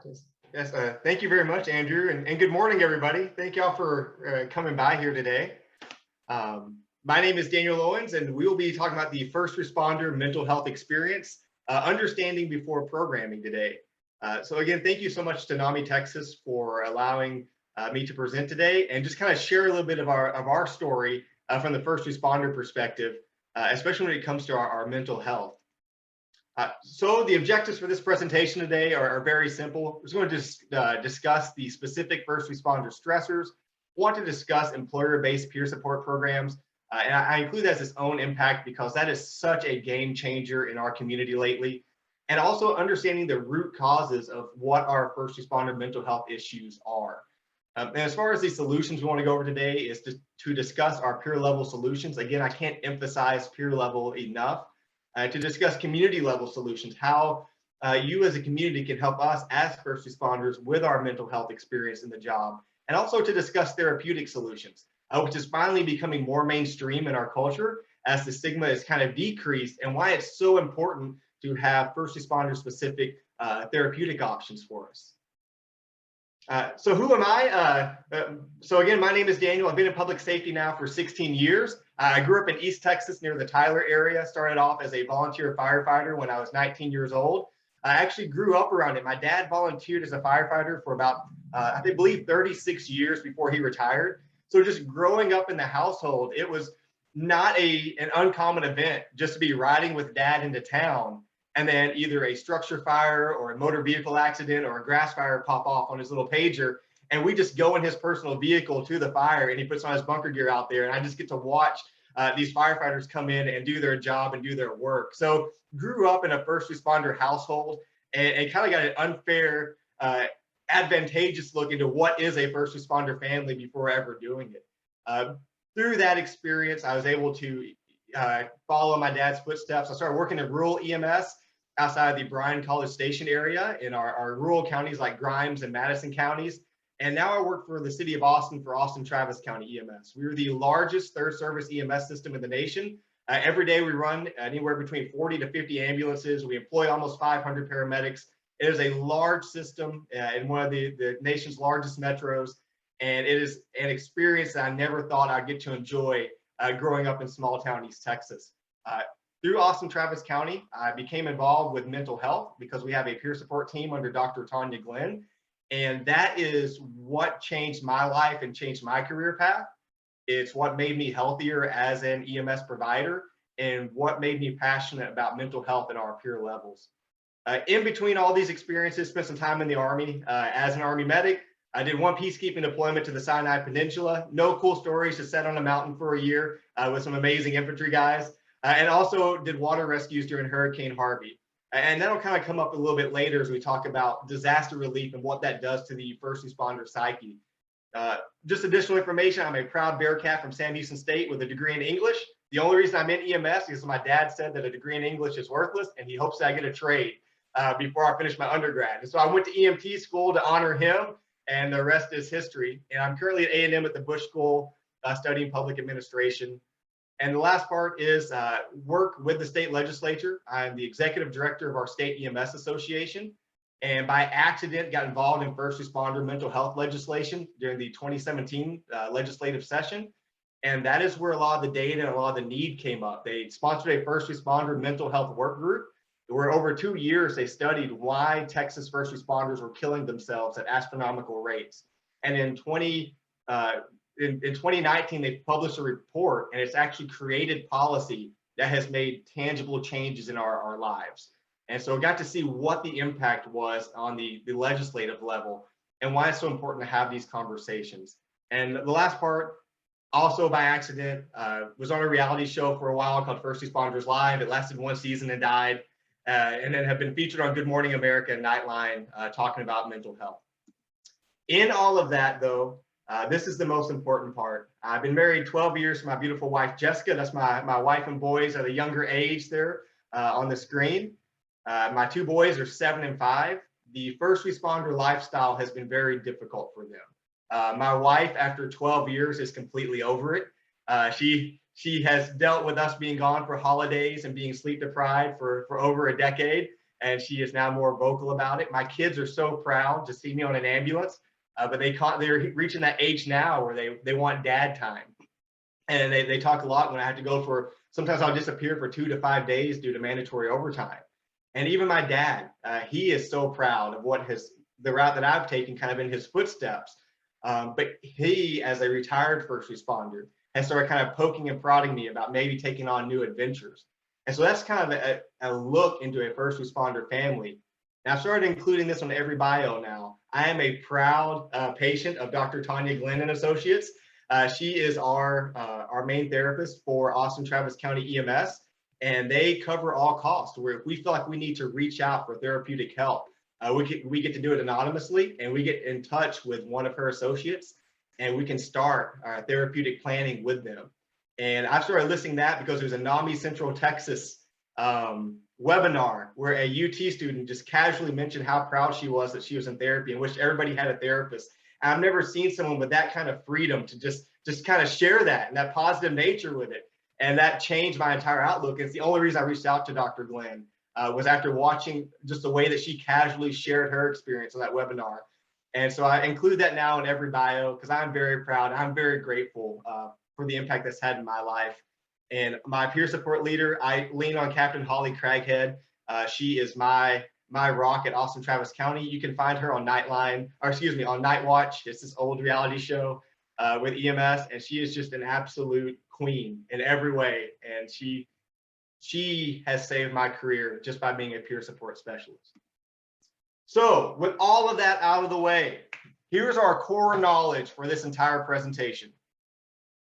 Yes, thank you very much, Andrew, and good morning, everybody. Thank y'all for coming by here today. My name is Daniel Owens, and we will be talking about the first responder mental health experience, understanding before programming today. So again, thank you so much to NAMI Texas for allowing me to present today and just kind of share a little bit of our story from the first responder perspective, especially when it comes to our mental health. So the objectives for this presentation today are very simple. We're going to discuss the specific first responder stressors, want to discuss employer-based peer support programs, and I include that as its own impact because that is such a game changer in our community lately, and also understanding the root causes of what our first responder mental health issues are. And as far as the solutions we want to go over today is to discuss our peer level solutions. Again, I can't emphasize peer level enough. To discuss community level solutions, how you as a community can help us as first responders with our mental health experience in the job, and also to discuss therapeutic solutions, which is finally becoming more mainstream in our culture as the stigma is kind of decreased, and why it's so important to have first responder specific therapeutic options for us. So who am I? So again, my name is Daniel. I've been in public safety now for 16 years. I grew up in East Texas near the Tyler area, started off as a volunteer firefighter when I was 19 years old. I actually grew up around it. My dad volunteered as a firefighter for about, I believe 36 years before he retired. So just growing up in the household, it was not an uncommon event just to be riding with dad into town and then either a structure fire or a motor vehicle accident or a grass fire pop off on his little pager. And we just go in his personal vehicle to the fire and he puts on his bunker gear out there. And I just get to watch these firefighters come in and do their job and do their work. So grew up in a first responder household and kind of got an unfair, advantageous look into what is a first responder family before ever doing it. Through that experience, I was able to follow my dad's footsteps. I started working in rural EMS outside the Bryan College Station area in our rural counties like Grimes and Madison counties. And now I work for the city of Austin for Austin Travis County EMS. We are the largest third service EMS system in the nation. Every day we run anywhere between 40 to 50 ambulances. We employ almost 500 paramedics. It is a large system in one of the nation's largest metros. And it is an experience that I never thought I'd get to enjoy growing up in small town East Texas. Through Austin Travis County, I became involved with mental health because we have a peer support team under Dr. Tanya Glenn. And that is what changed my life and changed my career path. It's what made me healthier as an EMS provider and what made me passionate about mental health and our peer levels. In between all these experiences, spent some time in the Army as an Army medic. I did one peacekeeping deployment to the Sinai Peninsula. No cool stories, just sat on a mountain for a year with some amazing infantry guys. And also did water rescues during Hurricane Harvey. And that'll kind of come up a little bit later as we talk about disaster relief and what that does to the first responder psyche. Just additional information, I'm a proud Bearcat from Sam Houston State with a degree in English. The only reason I'm in EMS is my dad said that a degree in English is worthless and he hopes that I get a trade before I finish my undergrad. And so I went to EMT school to honor him, and the rest is history. And I'm currently at A&M at the Bush School studying public administration. And the last part is work with the state legislature. I'm the executive director of our state EMS association. And by accident, got involved in first responder mental health legislation during the 2017 legislative session. And that is where a lot of the data and a lot of the need came up. They sponsored a first responder mental health work group where over 2 years, they studied why Texas first responders were killing themselves at astronomical rates. And in 2019, they published a report, and it's actually created policy that has made tangible changes in our lives. And so I got to see what the impact was on the legislative level and why it's so important to have these conversations. And the last part, also by accident, was on a reality show for a while called First Responders Live. It lasted one season and died, and then have been featured on Good Morning America and Nightline talking about mental health. In all of that, though, this is the most important part. I've been married 12 years to my beautiful wife, Jessica. That's my wife and boys at a younger age there on the screen. My 2 boys are 7 and 5. The first responder lifestyle has been very difficult for them. My wife, after 12 years, is completely over it. She has dealt with us being gone for holidays and being sleep deprived for over a decade. and she is now more vocal about it. My kids are so proud to see me on an ambulance, but they're reaching that age now where they want dad time. And they talk a lot when I have to go sometimes I'll disappear for 2 to 5 days due to mandatory overtime. And even my dad, he is so proud of the route that I've taken kind of in his footsteps. But he, as a retired first responder, has started kind of poking and prodding me about maybe taking on new adventures. And so that's kind of a look into a first responder family. And I've started including this on every bio now. I am a proud patient of Dr. Tanya Glenn and Associates. She is our main therapist for Austin Travis County EMS, and they cover all costs. Where if we feel like we need to reach out for therapeutic help, we get to do it anonymously, and we get in touch with one of her associates, and we can start our therapeutic planning with them. And I've started listing that because there's a NAMI Central Texas webinar where a UT student just casually mentioned how proud she was that she was in therapy and wished everybody had a therapist. I've never seen someone with that kind of freedom to just kind of share that and that positive nature with it. And that changed my entire outlook. It's the only reason I reached out to Dr. Glenn was after watching just the way that she casually shared her experience on that webinar. And so I include that now in every bio because I'm very proud. I'm very grateful for the impact that's had in my life. And my peer support leader, I lean on Captain Holly Craghead. She is my rock at Austin Travis County. You can find her on on Night Watch. It's this old reality show with EMS, and she is just an absolute queen in every way. And she has saved my career just by being a peer support specialist. So with all of that out of the way, here's our core knowledge for this entire presentation.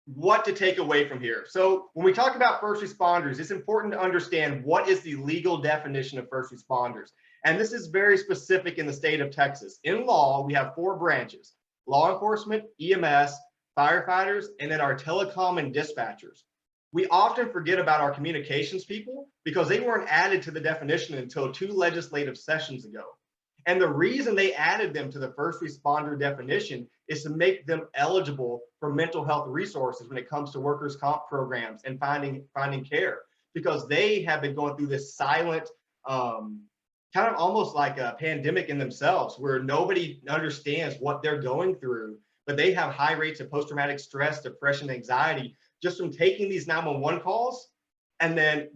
What to take away from here. So when we talk about first responders, it's important to understand what is the legal definition of first responders. And this is very specific in the state of Texas. In law, we have 4 branches: law enforcement, EMS, firefighters, and then our telecom and dispatchers. We often forget about our communications people because they weren't added to the definition until 2 legislative sessions ago. And the reason they added them to the first responder definition is to make them eligible for mental health resources when it comes to workers' comp programs and finding care, because they have been going through this silent, kind of almost like a pandemic in themselves, where nobody understands what they're going through, but they have high rates of post-traumatic stress, depression, anxiety, just from taking these 911 calls and then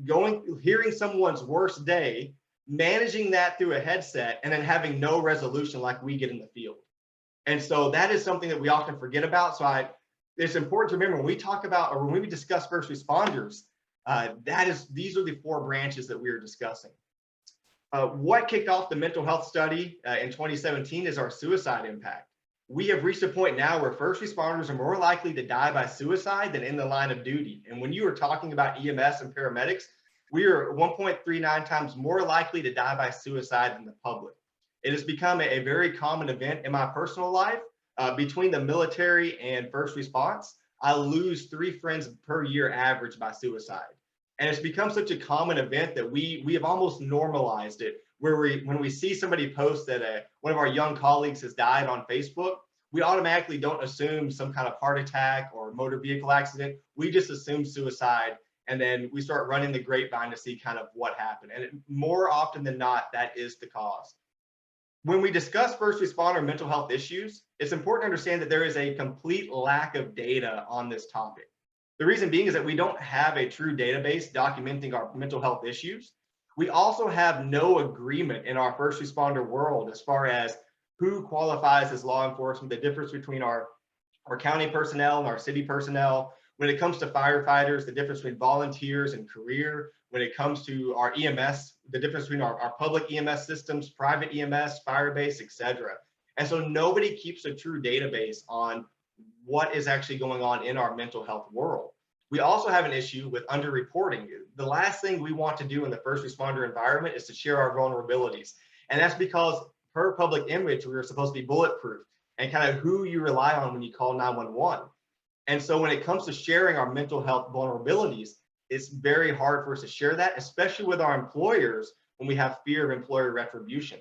hearing someone's worst day, managing that through a headset, and then having no resolution like we get in the field. And so that is something that we often forget about. So it's important to remember when we talk about, or when we discuss first responders, these are the 4 branches that we are discussing. What kicked off the mental health study in 2017 is our suicide impact. We have reached a point now where first responders are more likely to die by suicide than in the line of duty. And when you are talking about EMS and paramedics, we are 1.39 times more likely to die by suicide than the public. It has become a very common event in my personal life. Between the military and first response, I lose 3 friends per year average by suicide. And it's become such a common event that we have almost normalized it, where when we see somebody post that one of our young colleagues has died on Facebook, we automatically don't assume some kind of heart attack or motor vehicle accident. We just assume suicide. And then we start running the grapevine to see kind of what happened. And more often than not, that is the cause. When we discuss first responder mental health issues, it's important to understand that there is a complete lack of data on this topic. The reason being is that we don't have a true database documenting our mental health issues. We also have no agreement in our first responder world as far as who qualifies as law enforcement, the difference between our county personnel and our city personnel. When it comes to firefighters, the difference between volunteers and career. When it comes to our EMS, the difference between our public EMS systems, private EMS, fire-based, etc. And so nobody keeps a true database on what is actually going on in our mental health world. We also have an issue with underreporting. The last thing we want to do in the first responder environment is to share our vulnerabilities. And that's because per public image, we are supposed to be bulletproof and kind of who you rely on when you call 911. And so when it comes to sharing our mental health vulnerabilities, it's very hard for us to share that, especially with our employers when we have fear of employer retribution.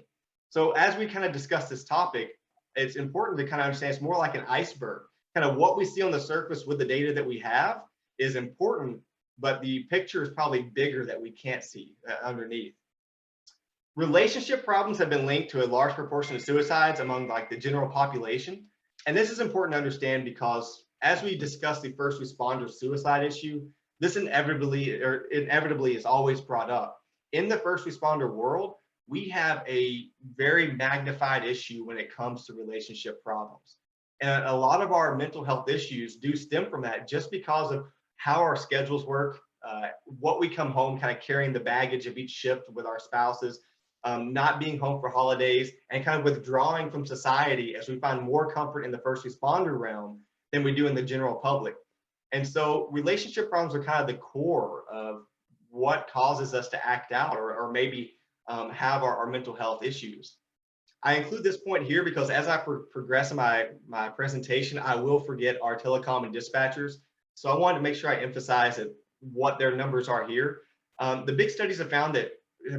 So as we kind of discuss this topic, it's important to kind of understand it's more like an iceberg. Kind of what we see on the surface with the data that we have is important, but the picture is probably bigger that we can't see underneath. Relationship problems have been linked to a large proportion of suicides among like the general population. And this is important to understand because as we discuss the first responder suicide issue, this inevitably is always brought up. In the first responder world, we have a very magnified issue when it comes to relationship problems. And a lot of our mental health issues do stem from that just because of how our schedules work, what we come home kind of carrying the baggage of each shift with our spouses, not being home for holidays, and kind of withdrawing from society as we find more comfort in the first responder realm than we do in the general public. And so relationship problems are kind of the core of what causes us to act out or maybe have our mental health issues. I include this point here because as I progress in my presentation, I will forget our telecom and dispatchers. So I wanted to make sure I emphasize that what their numbers are here. The big studies have found that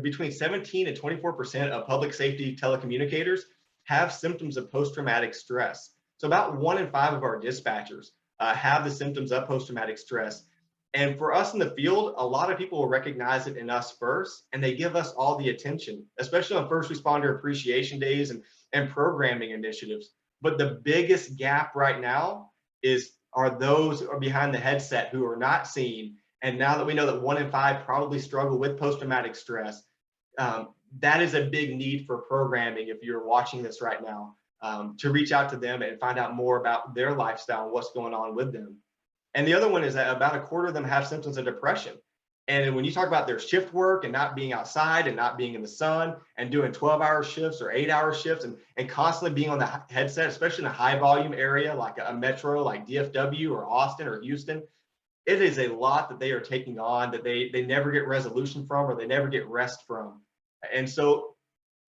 between 17 and 24% of public safety telecommunicators have symptoms of post-traumatic stress. So about 1 in 5 of our dispatchers have the symptoms of post-traumatic stress. And for us in the field, a lot of people will recognize it in us first, and they give us all the attention, especially on first responder appreciation days and programming initiatives. But the biggest gap right now are those who are behind the headset who are not seen. And now that we know that 1 in 5 probably struggle with post-traumatic stress, that is a big need for programming if you're watching this right now, to reach out to them and find out more about their lifestyle and what's going on with them. And the other one is that about a quarter of them have symptoms of depression. And when you talk about their shift work and not being outside and not being in the sun and doing 12-hour shifts or 8-hour shifts and constantly being on the headset, especially in a high volume area like a metro like DFW or Austin or Houston, it is a lot that they are taking on that they never get resolution from or they never get rest from. And so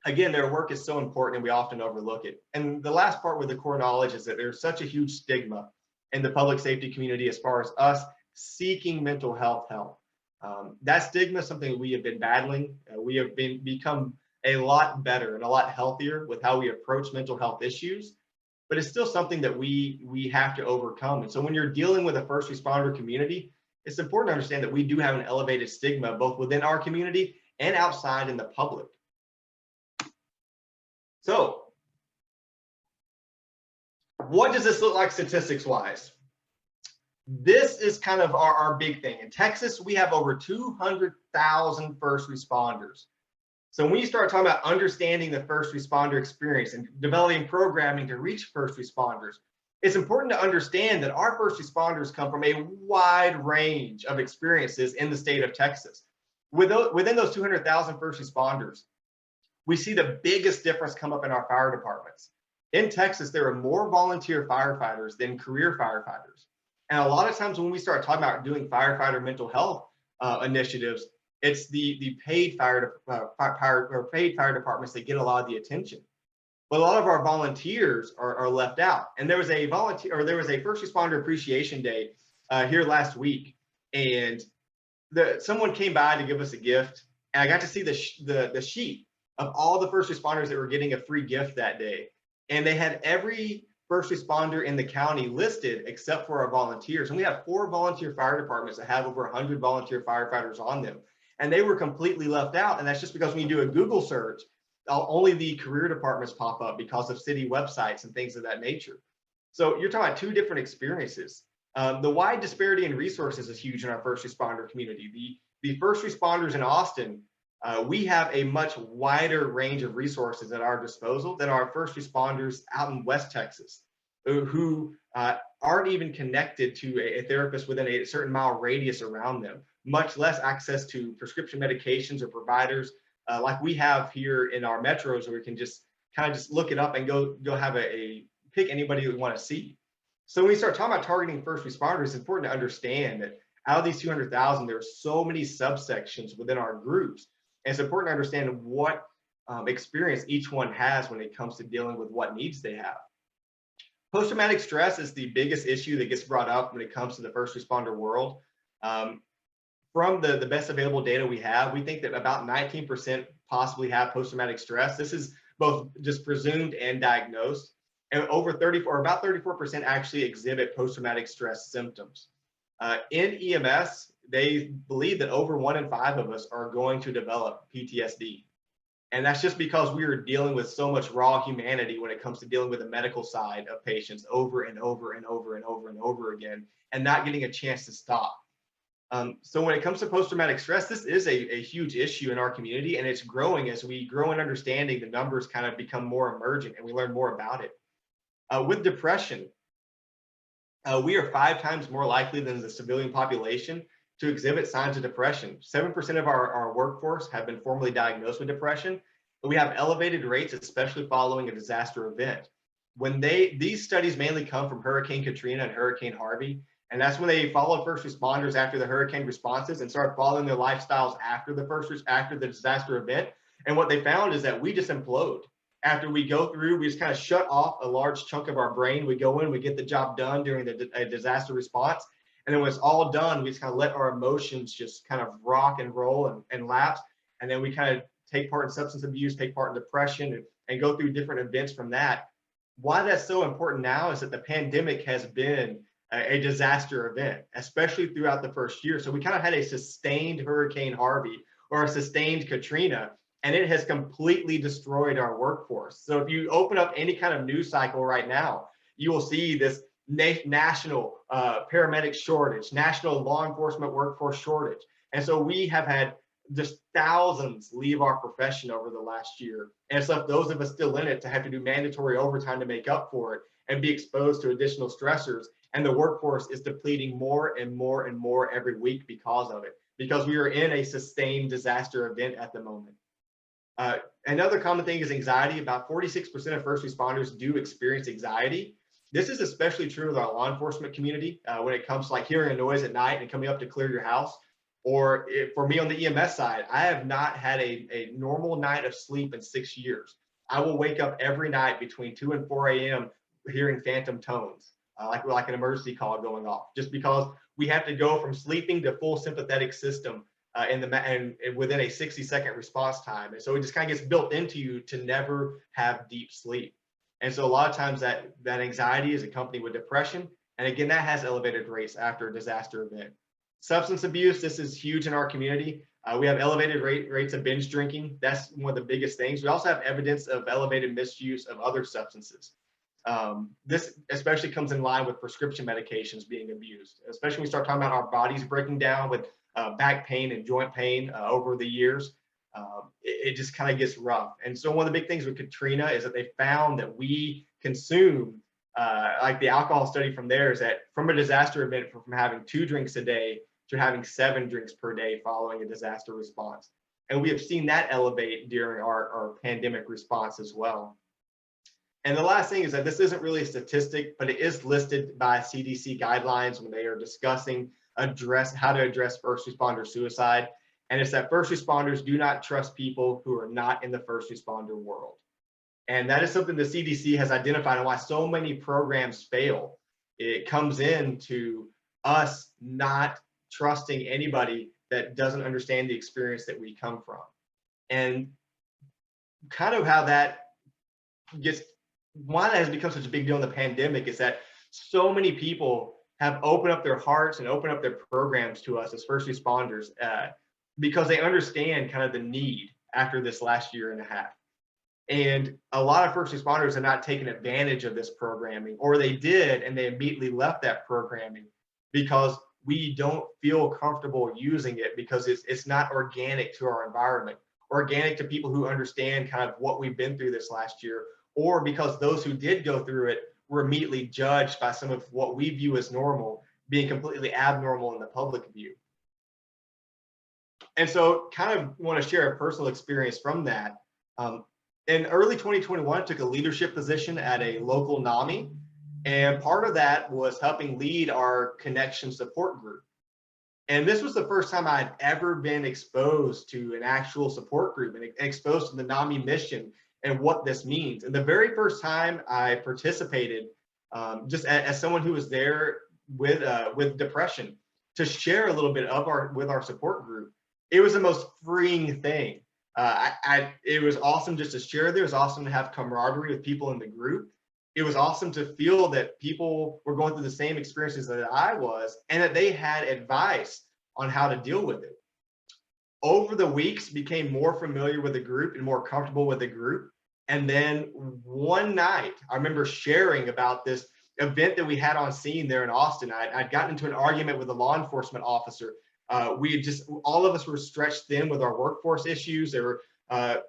again, their work is so important and we often overlook it. And the last part with the core knowledge is that there's such a huge stigma in the public safety community as far as us seeking mental health help. That stigma is something we have been battling. We have become a lot better and a lot healthier with how we approach mental health issues, but it's still something that we have to overcome. And so when you're dealing with a first responder community, it's important to understand that we do have an elevated stigma both within our community and outside in the public. So what does this look like statistics wise? This is kind of our big thing. In Texas, we have over 200,000 first responders. So when you start talking about understanding the first responder experience and developing programming to reach first responders, it's important to understand that our first responders come from a wide range of experiences in the state of Texas. Within those 200,000 first responders, we see the biggest difference come up in our fire departments. In Texas, there are more volunteer firefighters than career firefighters. And a lot of times when we start talking about doing firefighter mental health initiatives, it's the paid fire departments that get a lot of the attention. But a lot of our volunteers are left out. And there was a first responder appreciation day here last week, and someone came by to give us a gift, and I got to see the sheet of all the first responders that were getting a free gift that day. And they had every first responder in the county listed except for our volunteers. And we have 4 volunteer fire departments that have over 100 volunteer firefighters on them. And they were completely left out. And that's just because when you do a Google search, only the career departments pop up because of city websites and things of that nature. So you're talking about 2 different experiences. The wide disparity in resources is huge in our first responder community. The first responders in Austin, we have a much wider range of resources at our disposal than our first responders out in West Texas, who aren't even connected to a therapist within a certain mile radius around them, much less access to prescription medications or providers like we have here in our metros, where we can just kind of just look it up and go have pick anybody we want to see. So when we start talking about targeting first responders, it's important to understand that out of these 200,000, there are so many subsections within our groups. And it's important to understand what experience each one has when it comes to dealing with what needs they have. Post-traumatic stress is the biggest issue that gets brought up when it comes to the first responder world. From the best available data we have, we think that about 19% possibly have post-traumatic stress. This is both just presumed and diagnosed. And about 34% actually exhibit post-traumatic stress symptoms. In EMS, they believe that over 1 in 5 of us are going to develop PTSD. And that's just because we are dealing with so much raw humanity when it comes to dealing with the medical side of patients over and over and over and over and over again, and not getting a chance to stop. So when it comes to post-traumatic stress, this is a huge issue in our community, and it's growing as we grow in understanding. The numbers kind of become more emergent and we learn more about it. With depression, we are 5 times more likely than the civilian population to exhibit signs of depression. 7% of our workforce have been formally diagnosed with depression, but we have elevated rates, especially following a disaster event. These studies mainly come from Hurricane Katrina and Hurricane Harvey, and that's when they followed first responders after the hurricane responses and started following their lifestyles after the disaster event. And what they found is that we just implode. After we go through, we just kind of shut off a large chunk of our brain. We go in, we get the job done during a disaster response. And then when it's all done, we just kind of let our emotions just kind of rock and roll and lapse. And then we kind of take part in substance abuse, take part in depression, and go through different events from that. Why that's so important now is that the pandemic has been a disaster event, especially throughout the first year. So we kind of had a sustained Hurricane Harvey or a sustained Katrina, and it has completely destroyed our workforce. So if you open up any kind of news cycle right now, you will see this national paramedic shortage, national law enforcement workforce shortage. And so we have had just thousands leave our profession over the last year. And it's left those of us still in it to have to do mandatory overtime to make up for it and be exposed to additional stressors. And the workforce is depleting more and more and more every week because of it, because we are in a sustained disaster event at the moment. Another common thing is anxiety. About 46% of first responders do experience anxiety. This is especially true with our law enforcement community when it comes to like hearing a noise at night and coming up to clear your house. Or for me on the EMS side, I have not had a normal night of sleep in 6 years. I will wake up every night between 2 and 4 a.m. hearing phantom tones, like an emergency call going off, just because we have to go from sleeping to full sympathetic system and within a 60-second response time. And so it just kind of gets built into you to never have deep sleep. And so a lot of times that anxiety is accompanied with depression. And again, that has elevated rates after a disaster event. Substance abuse, this is huge in our community. We have elevated rates of binge drinking. That's one of the biggest things. We also have evidence of elevated misuse of other substances. This especially comes in line with prescription medications being abused, especially when we start talking about our bodies breaking down with back pain and joint pain over the years. It just kind of gets rough. And so one of the big things with Katrina is that they found that we consume, like the alcohol study from there is that from a disaster event, from having 2 drinks a day to having 7 drinks per day following a disaster response. And we have seen that elevate during our pandemic response as well. And the last thing is that this isn't really a statistic, but it is listed by CDC guidelines when they are discussing how to address first responder suicide. And it's that first responders do not trust people who are not in the first responder world. And that is something the CDC has identified and why so many programs fail. It comes into us not trusting anybody that doesn't understand the experience that we come from. And kind of how that why that has become such a big deal in the pandemic is that so many people have opened up their hearts and opened up their programs to us as first responders because they understand kind of the need after this last year and a half. And a lot of first responders have not taken advantage of this programming, or they did and they immediately left that programming because we don't feel comfortable using it because it's not organic to our environment, organic to people who understand kind of what we've been through this last year, or because those who did go through it were immediately judged by some of what we view as normal being completely abnormal in the public view. And so kind of want to share a personal experience from that. In early 2021, I took a leadership position at a local NAMI, and part of that was helping lead our connection support group. And this was the first time I'd ever been exposed to an actual support group and exposed to the NAMI mission and what this means. And the very first time I participated, just as someone who was there with depression, to share a little bit of with our support group, it was the most freeing thing. It was awesome just to share there. It was awesome to have camaraderie with people in the group. It was awesome to feel that people were going through the same experiences that I was, and that they had advice on how to deal with it. Over the weeks, became more familiar with the group and more comfortable with the group. And then one night, I remember sharing about this event that we had on scene there in Austin. I'd gotten into an argument with a law enforcement officer. We had just, all of us were stretched thin with our workforce issues. There were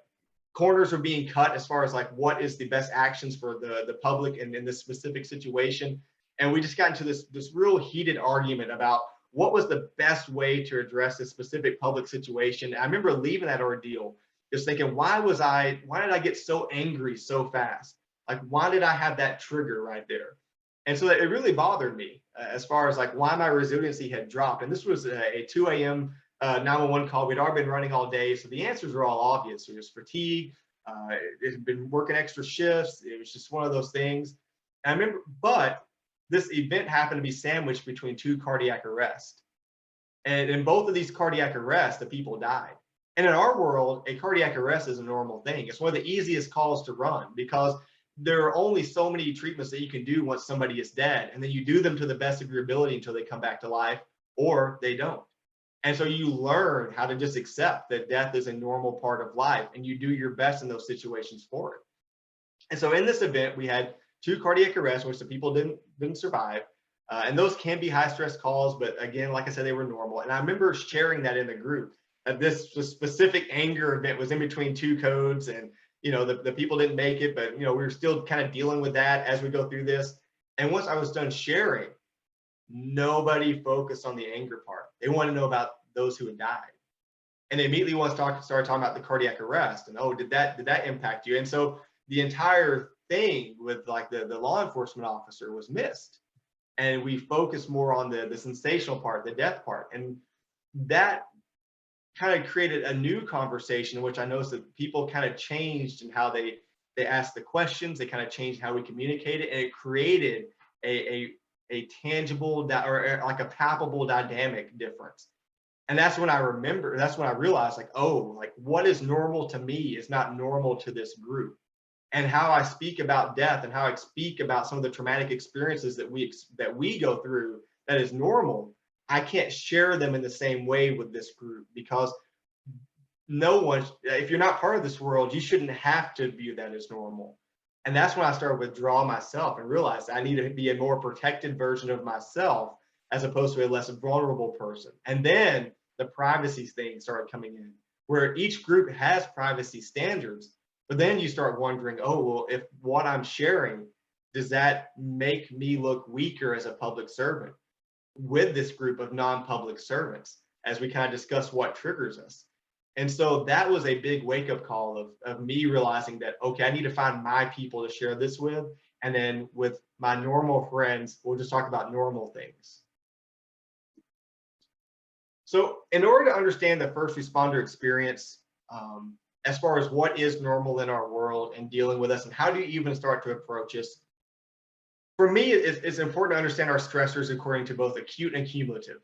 corners were being cut as far as like what is the best actions for the public in this specific situation. And we just got into this real heated argument about what was the best way to address this specific public situation. I remember leaving that ordeal just thinking, why did I get so angry so fast? Like, why did I have that trigger right there? And so it really bothered me as far as like why my resiliency had dropped. And this was a 2 a.m. 911 call. We'd already been running all day. So the answers were all obvious. It was fatigue. It had been working extra shifts. It was just one of those things. And I remember, but this event happened to be sandwiched between 2 cardiac arrests. And in both of these cardiac arrests, the people died. And in our world, a cardiac arrest is a normal thing. It's one of the easiest calls to run because there are only so many treatments that you can do once somebody is dead. And then you do them to the best of your ability until they come back to life or they don't. And so you learn how to just accept that death is a normal part of life and you do your best in those situations for it. And so in this event, we had 2 cardiac arrests, which the people didn't survive. And those can be high stress calls, but again, like I said, they were normal. And I remember sharing that in the group that this specific anger event was in between 2 codes and the people didn't make it, but we were still kind of dealing with that as we go through this. And once I was done sharing, nobody focused on the anger part. They wanted to know about those who had died. And they immediately started talking about the cardiac arrest and, oh, did that impact you? And so the entire thing with like the law enforcement officer was missed. And we focused more on the sensational part, the death part. And that kind of created a new conversation in which I noticed that people kind of changed in how they asked the questions. They kind of changed how we communicated, and it created a tangible or like a palpable dynamic difference. And that's when I realized like, oh, like what is normal to me is not normal to this group. And how I speak about death and how I speak about some of the traumatic experiences that we go through that is normal, I can't share them in the same way with this group because no one, if you're not part of this world, you shouldn't have to view that as normal. And that's when I started to withdraw myself and realized I need to be a more protected version of myself as opposed to a less vulnerable person. And then the privacy thing started coming in, where each group has privacy standards. But then you start wondering, oh, well, if what I'm sharing, does that make me look weaker as a public servant with this group of non-public servants as we kind of discuss what triggers us? And so that was a big wake-up call of me realizing that, okay, I need to find my people to share this with. And then with my normal friends, we'll just talk about normal things. So in order to understand the first responder experience, as far as what is normal in our world and dealing with us and how do you even start to approach us, for me, it's important to understand our stressors according to both acute and cumulative.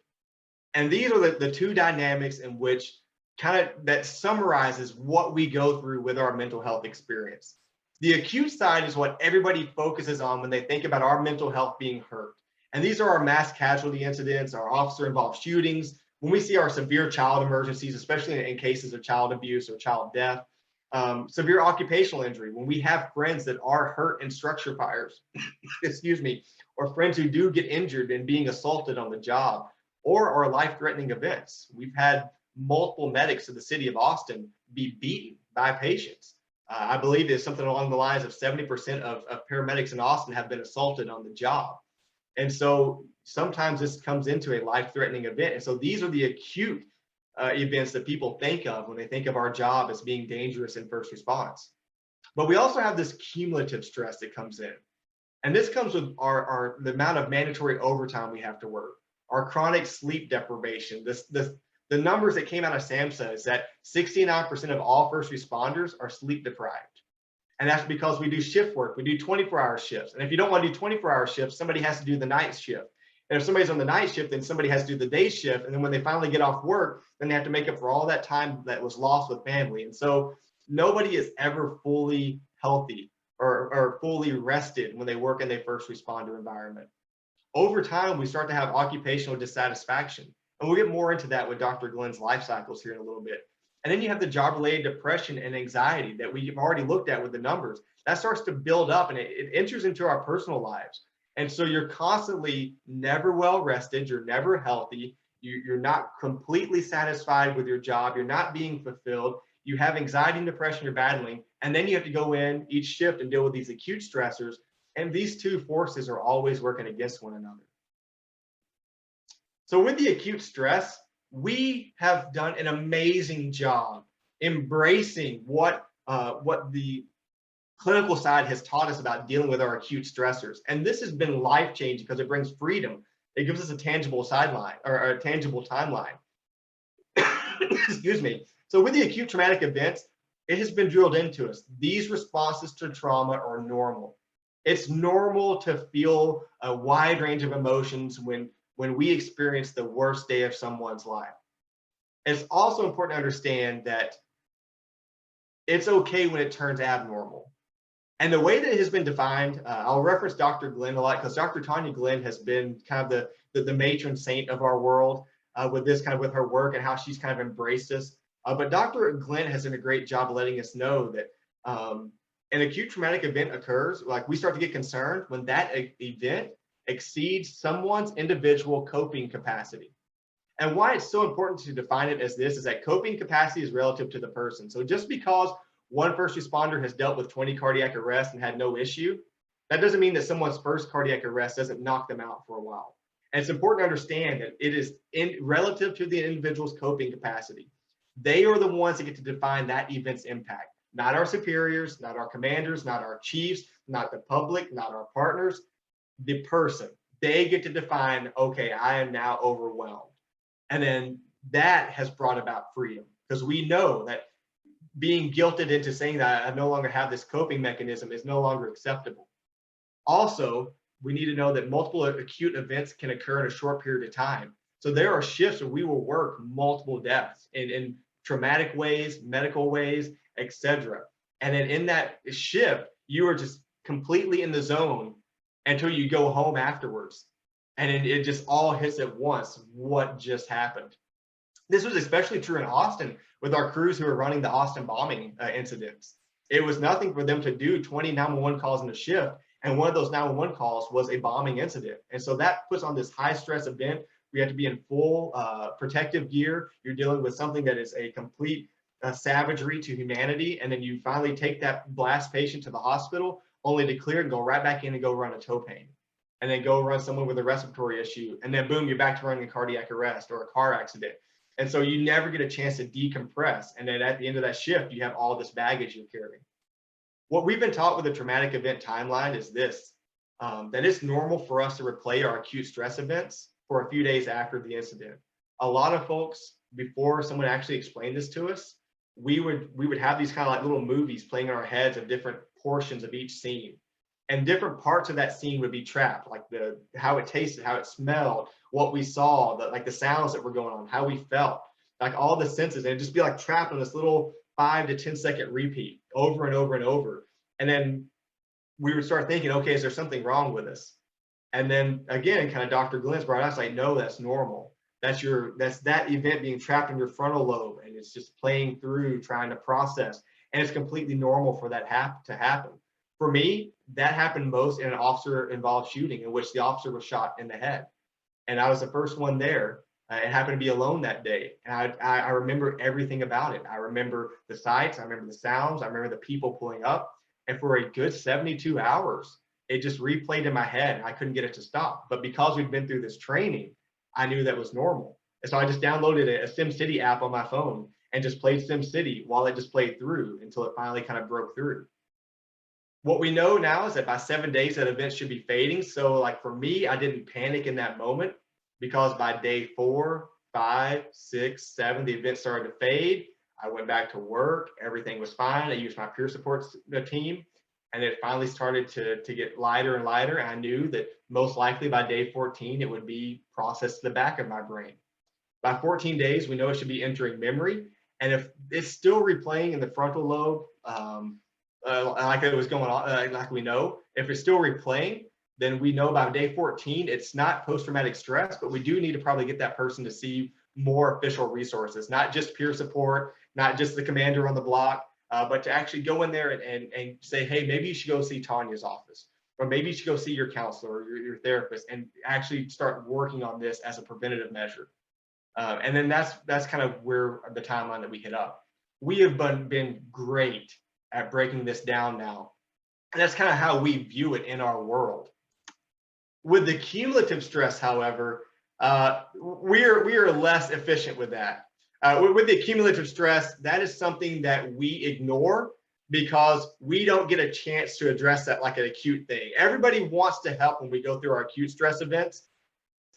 And these are the 2 dynamics in which that summarizes what we go through with our mental health experience. The acute side is what everybody focuses on when they think about our mental health being hurt. And these are our mass casualty incidents, our officer-involved shootings, when we see our severe child emergencies, especially in cases of child abuse or child death, severe occupational injury, when we have friends that are hurt in structure fires, excuse me, or friends who do get injured and being assaulted on the job, or our life-threatening events. We've had multiple medics in the city of Austin be beaten by patients. I believe it's something along the lines of 70% of paramedics in Austin have been assaulted on the job. And so sometimes this comes into a life-threatening event. And so these are the acute events that people think of when they think of our job as being dangerous in first response. But we also have this cumulative stress that comes in. And this comes with the amount of mandatory overtime we have to work, our chronic sleep deprivation. The numbers that came out of SAMHSA is that 69% of all first responders are sleep deprived. And that's because we do shift work. We do 24-hour shifts. And if you don't want to do 24-hour shifts, somebody has to do the night shift. And if somebody's on the night shift, then somebody has to do the day shift. And then when they finally get off work, then they have to make up for all that time that was lost with family. And so nobody is ever fully healthy or fully rested when they work in a first responder environment. Over time, we start to have occupational dissatisfaction. And we'll get more into that with Dr. Glenn's life cycles here in a little bit. And then you have the job-related depression and anxiety that we've already looked at with the numbers. That starts to build up and it enters into our personal lives. And so you're constantly never well rested, you're never healthy, you're not completely satisfied with your job, you're not being fulfilled, you have anxiety and depression you're battling, and then you have to go in each shift and deal with these acute stressors. And these two forces are always working against one another. So with the acute stress, we have done an amazing job embracing what the clinical side has taught us about dealing with our acute stressors. And this has been life-changing because it brings freedom. It gives us a tangible sideline or a tangible timeline. Excuse me. So with the acute traumatic events, it has been drilled into us. These responses to trauma are normal. It's normal to feel a wide range of emotions when we experience the worst day of someone's life. It's also important to understand that it's okay when it turns abnormal. And the way that it has been defined, I'll reference Dr. Glenn a lot because Dr. Tanya Glenn has been kind of the matron saint of our world with this kind of with her work and how she's kind of embraced us. But Dr. Glenn has done a great job letting us know that an acute traumatic event occurs, like we start to get concerned when that event exceeds someone's individual coping capacity. And why it's so important to define it as this is that coping capacity is relative to the person. So just because one first responder has dealt with 20 cardiac arrests and had no issue, that doesn't mean that someone's first cardiac arrest doesn't knock them out for a while. And it's important to understand that it is relative to the individual's coping capacity. They are the ones that get to define that event's impact, not our superiors, not our commanders, not our chiefs, not the public, not our partners, the person. They get to define, okay, I am now overwhelmed. And then that has brought about freedom because we know that being guilted into saying that I no longer have this coping mechanism is no longer acceptable. Also, we need to know that multiple acute events can occur in a short period of time. So there are shifts where we will work multiple deaths in traumatic ways, medical ways, etc. And then in that shift, you are just completely in the zone until you go home afterwards. And it just all hits at once what just happened. This was especially true in Austin with our crews who were running the Austin bombing incidents. It was nothing for them to do 20 911 calls in a shift. And one of those 911 calls was a bombing incident. And so that puts on this high stress event. We have to be in full protective gear. You're dealing with something that is a complete savagery to humanity. And then you finally take that blast patient to the hospital only to clear and go right back in and go run a toe pain. And then go run someone with a respiratory issue. And then boom, you're back to running a cardiac arrest or a car accident. And so you never get a chance to decompress. And then at the end of that shift, you have all this baggage you're carrying. What we've been taught with the traumatic event timeline is this, that it's normal for us to replay our acute stress events for a few days after the incident. A lot of folks, before someone actually explained this to us, we would have these kind of like little movies playing in our heads of different portions of each scene. And different parts of that scene would be trapped, like how it tasted, how it smelled, what we saw, like the sounds that were going on, how we felt, like all the senses, and it'd just be like trapped in this little 5 to 10 second repeat over and over and over. And then we would start thinking, okay, is there something wrong with us? And then again, kind of Dr. Glenn's brought us like, no, that's normal. That's that event being trapped in your frontal lobe, and it's just playing through, trying to process, and it's completely normal for that to happen. For me, that happened most in an officer-involved shooting in which the officer was shot in the head. And I was the first one there. It happened to be alone that day. And I remember everything about it. I remember the sights. I remember the sounds. I remember the people pulling up. And for a good 72 hours, it just replayed in my head. I couldn't get it to stop. But because we'd been through this training, I knew that was normal. And so I just downloaded a SimCity app on my phone and just played SimCity while it just played through until it finally kind of broke through. What we know now is that by 7 days, that event should be fading. So like for me, I didn't panic in that moment because by day 4, 5, 6, 7, the event started to fade. I went back to work. Everything was fine. I used my peer support team, and it finally started to get lighter and lighter. And I knew that most likely by day 14, it would be processed to the back of my brain. By 14 days, we know it should be entering memory. And if it's still replaying in the frontal lobe, like it was going on, like we know, if it's still replaying, then we know by day 14, it's not post-traumatic stress, but we do need to probably get that person to see more official resources, not just peer support, not just the commander on the block, but to actually go in there and say, hey, maybe you should go see Tanya's office, or maybe you should go see your counselor or your therapist and actually start working on this as a preventative measure. And then that's kind of where the timeline that we hit up. We have been great at breaking this down now. And that's kind of how we view it in our world. With the cumulative stress, however, we are less efficient with that. With the cumulative stress, that is something that we ignore because we don't get a chance to address that like an acute thing. Everybody wants to help when we go through our acute stress events.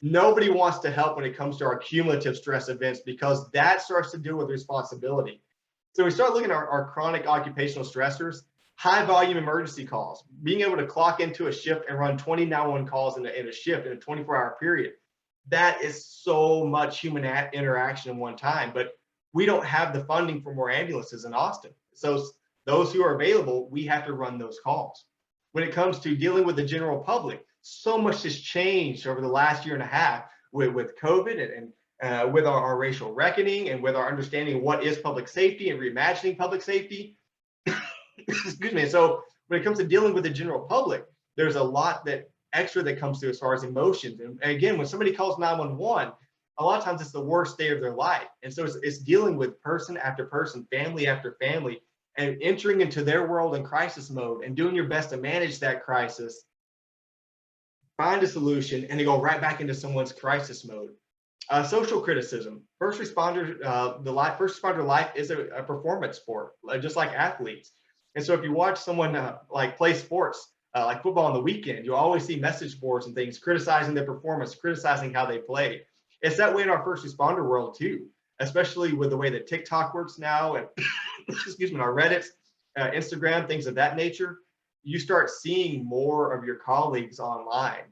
Nobody wants to help when it comes to our cumulative stress events because that starts to do with responsibility. So we start looking at our chronic occupational stressors, high volume emergency calls, being able to clock into a shift and run 20 911 calls in a shift in a 24-hour period. That is so much human interaction in one time, but we don't have the funding for more ambulances in Austin. So those who are available, we have to run those calls. When it comes to dealing with the general public, so much has changed over the last year and a half with COVID and with our racial reckoning and with our understanding of what is public safety and reimagining public safety. Excuse me. So when it comes to dealing with the general public, there's a lot extra that comes through as far as emotions. And again, when somebody calls 911, a lot of times it's the worst day of their life. And so it's dealing with person after person, family after family, and entering into their world in crisis mode and doing your best to manage that crisis, find a solution, and then go right back into someone's crisis mode. Social criticism. First responder life is a performance sport, just like athletes. And so if you watch someone like play sports, like football on the weekend, you always see message boards and things criticizing their performance, criticizing how they play. It's that way in our first responder world too, especially with the way that TikTok works now and excuse me, our Reddits, Instagram, things of that nature. You start seeing more of your colleagues online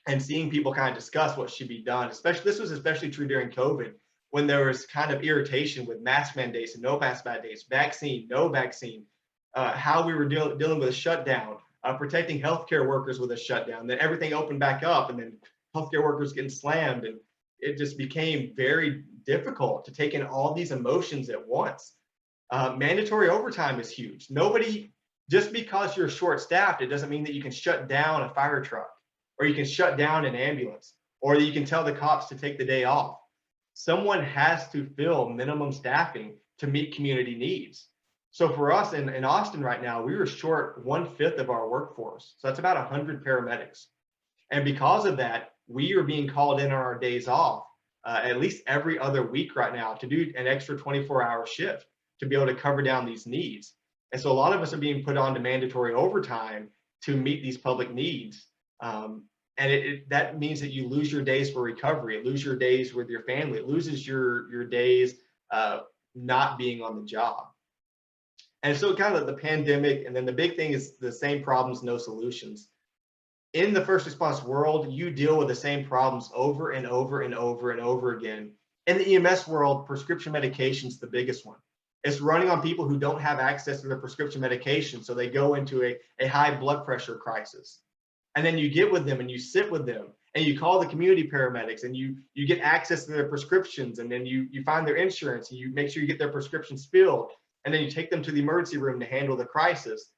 and seeing people kind of discuss what should be done. This was especially true during COVID, when there was kind of irritation with mask mandates and no mask mandates, vaccine, no vaccine, how we were dealing with a shutdown, protecting healthcare workers with a shutdown, then everything opened back up and then healthcare workers getting slammed. And it just became very difficult to take in all these emotions at once. Mandatory overtime is huge. Just because you're short-staffed, it doesn't mean that you can shut down a fire truck or you can shut down an ambulance or that you can tell the cops to take the day off. Someone has to fill minimum staffing to meet community needs. So for us in Austin right now, we were short 1/5 of our workforce. So that's about 100 paramedics. And because of that, we are being called in on our days off at least every other week right now to do an extra 24-hour shift to be able to cover down these needs. And so a lot of us are being put on to mandatory overtime to meet these public needs. And that means that you lose your days for recovery, it loses your days with your family, it loses your days not being on the job. And so kind of the pandemic, and then the big thing is the same problems, no solutions. In the first response world, you deal with the same problems over and over and over and over again. In the EMS world, prescription medication is the biggest one. It's running on people who don't have access to their prescription medication, so they go into a high blood pressure crisis. And then you get with them and you sit with them and you call the community paramedics and you get access to their prescriptions, and then you find their insurance and you make sure you get their prescriptions filled, and then you take them to the emergency room to handle the crisis.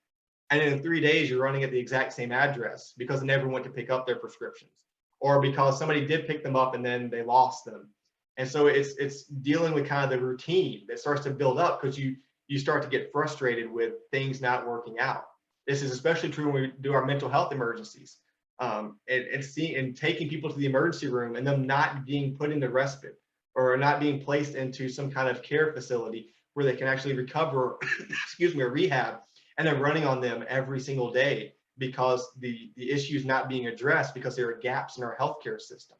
And then in 3 days, you're running at the exact same address because they never went to pick up their prescriptions, or because somebody did pick them up and then they lost them. And so it's dealing with kind of the routine that starts to build up because you start to get frustrated with things not working out. This is especially true when we do our mental health emergencies, and taking people to the emergency room and them not being put into respite or not being placed into some kind of care facility where they can actually recover, excuse me, or rehab, and then running on them every single day because the issue is not being addressed because there are gaps in our healthcare system.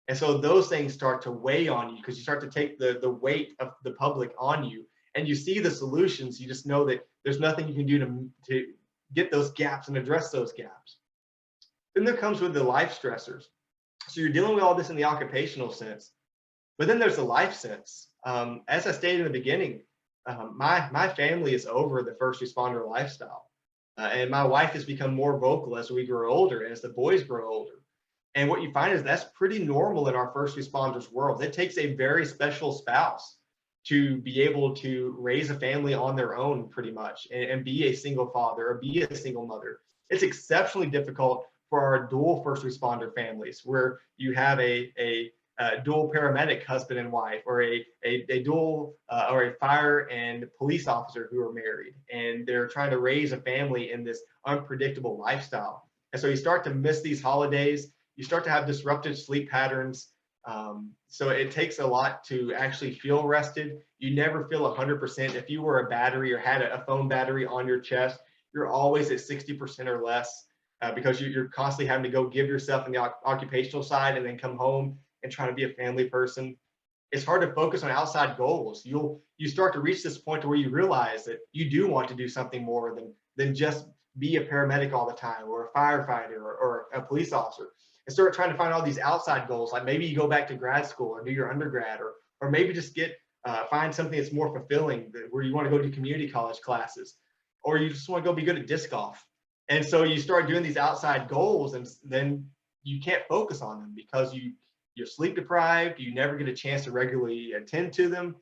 And so those things start to weigh on you because you start to take the weight of the public on you, and you see the solutions. You just know that there's nothing you can do to get those gaps and address those gaps. Then there comes with the life stressors. So you're dealing with all this in the occupational sense, but then there's the life sense. As I stated in the beginning, my family is over the first responder lifestyle. And my wife has become more vocal as we grow older, as the boys grow older. And what you find is that's pretty normal in our first responders world. It takes a very special spouse to be able to raise a family on their own pretty much, and be a single father or be a single mother. It's exceptionally difficult for our dual first responder families where you have a dual paramedic husband and wife, or a dual or a fire and police officer who are married, and they're trying to raise a family in this unpredictable lifestyle. And so you start to miss these holidays, you start to have disrupted sleep patterns. So it takes a lot to actually feel rested. You never feel 100%. If you were a battery or had a phone battery on your chest, you're always at 60% or less, because you're constantly having to go give yourself in the occupational side and then come home and try to be a family person. It's hard to focus on outside goals. You start to reach this point where you realize that you do want to do something more than just be a paramedic all the time, or a firefighter, or a police officer, and start trying to find all these outside goals. Like maybe you go back to grad school or do your undergrad, or maybe just find something that's more fulfilling, where you want to go to community college classes, or you just want to go be good at disc golf. And so you start doing these outside goals, and then you can't focus on them because you're sleep deprived. You never get a chance to regularly attend to them,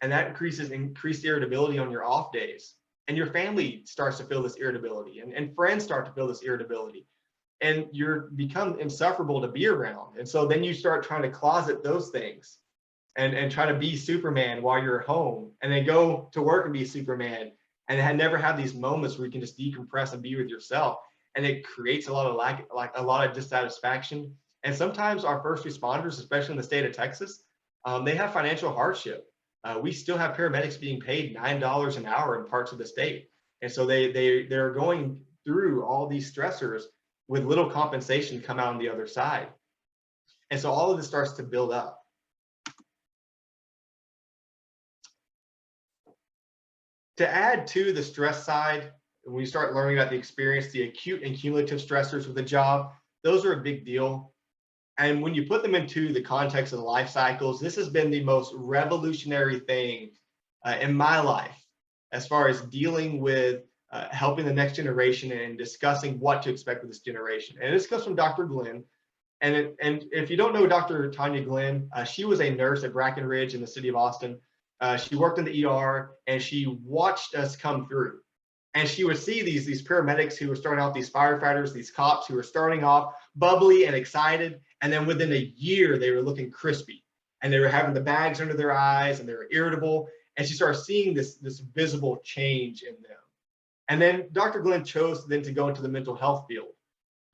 and that increased irritability on your off days. And your family starts to feel this irritability, and friends start to feel this irritability, and you're become insufferable to be around. And so then you start trying to closet those things, and try to be Superman while you're at home, and then go to work and be Superman, and never have these moments where you can just decompress and be with yourself. And it creates a lot of like a lot of dissatisfaction. And sometimes our first responders, especially in the state of Texas, they have financial hardship. We still have paramedics being paid $9 an hour in parts of the state, and so they're going through all these stressors with little compensation to come out on the other side. And so all of this starts to build up. To add to the stress side, when you start learning about the experience, the acute and cumulative stressors with the job, those are a big deal. And when you put them into the context of the life cycles, this has been the most revolutionary thing in my life, as far as dealing with helping the next generation and discussing what to expect with this generation. And this comes from Dr. Glenn. And if you don't know Dr. Tanya Glenn, she was a nurse at Brackenridge in the city of Austin. She worked in the ER, and she watched us come through. And she would see these paramedics who were starting out, these firefighters, these cops who were starting off bubbly and excited. And then within a year, they were looking crispy, and they were having the bags under their eyes, and they were irritable. And she started seeing this visible change in them. And then Dr. Glenn chose then to go into the mental health field.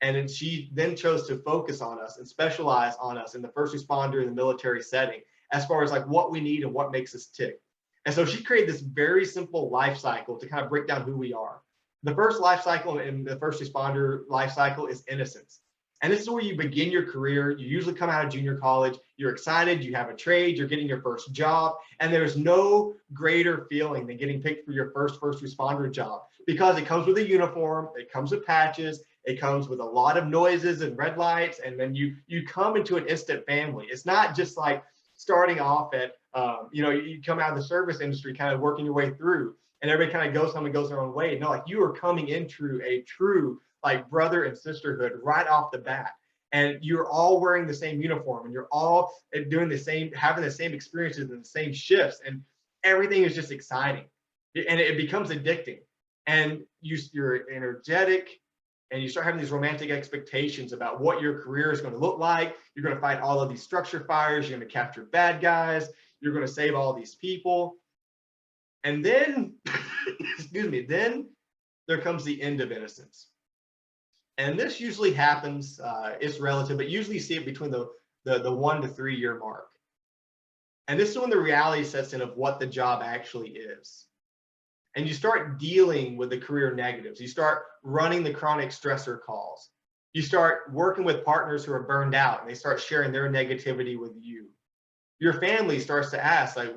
And then she then chose to focus on us and specialize on us in the first responder and the military setting, as far as like what we need and what makes us tick. And so she created this very simple life cycle to kind of break down who we are. The first life cycle in the first responder life cycle is innocence. And this is where you begin your career. You usually come out of junior college, you're excited, you have a trade, you're getting your first job, and there's no greater feeling than getting picked for your first responder job, because it comes with a uniform, it comes with patches, it comes with a lot of noises and red lights, and then you come into an instant family. It's not just like starting off at, you come out of the service industry, kind of working your way through, and everybody kind of goes home and goes their own way. No, like you are coming into a true like brother and sisterhood right off the bat, and you're all wearing the same uniform, and you're all doing the same, having the same experiences and the same shifts, and everything is just exciting, and it becomes addicting, and you're energetic, and you start having these romantic expectations about what your career is going to look like. You're going to fight all of these structure fires, you're going to capture bad guys, you're going to save all these people. And then excuse me, then there comes the end of innocence. And this usually happens, it's relative, but usually you see it between the 1 to 3 year mark. And this is when the reality sets in of what the job actually is. And you start dealing with the career negatives. You start running the chronic stressor calls. You start working with partners who are burned out, and they start sharing their negativity with you. Your family starts to ask, like,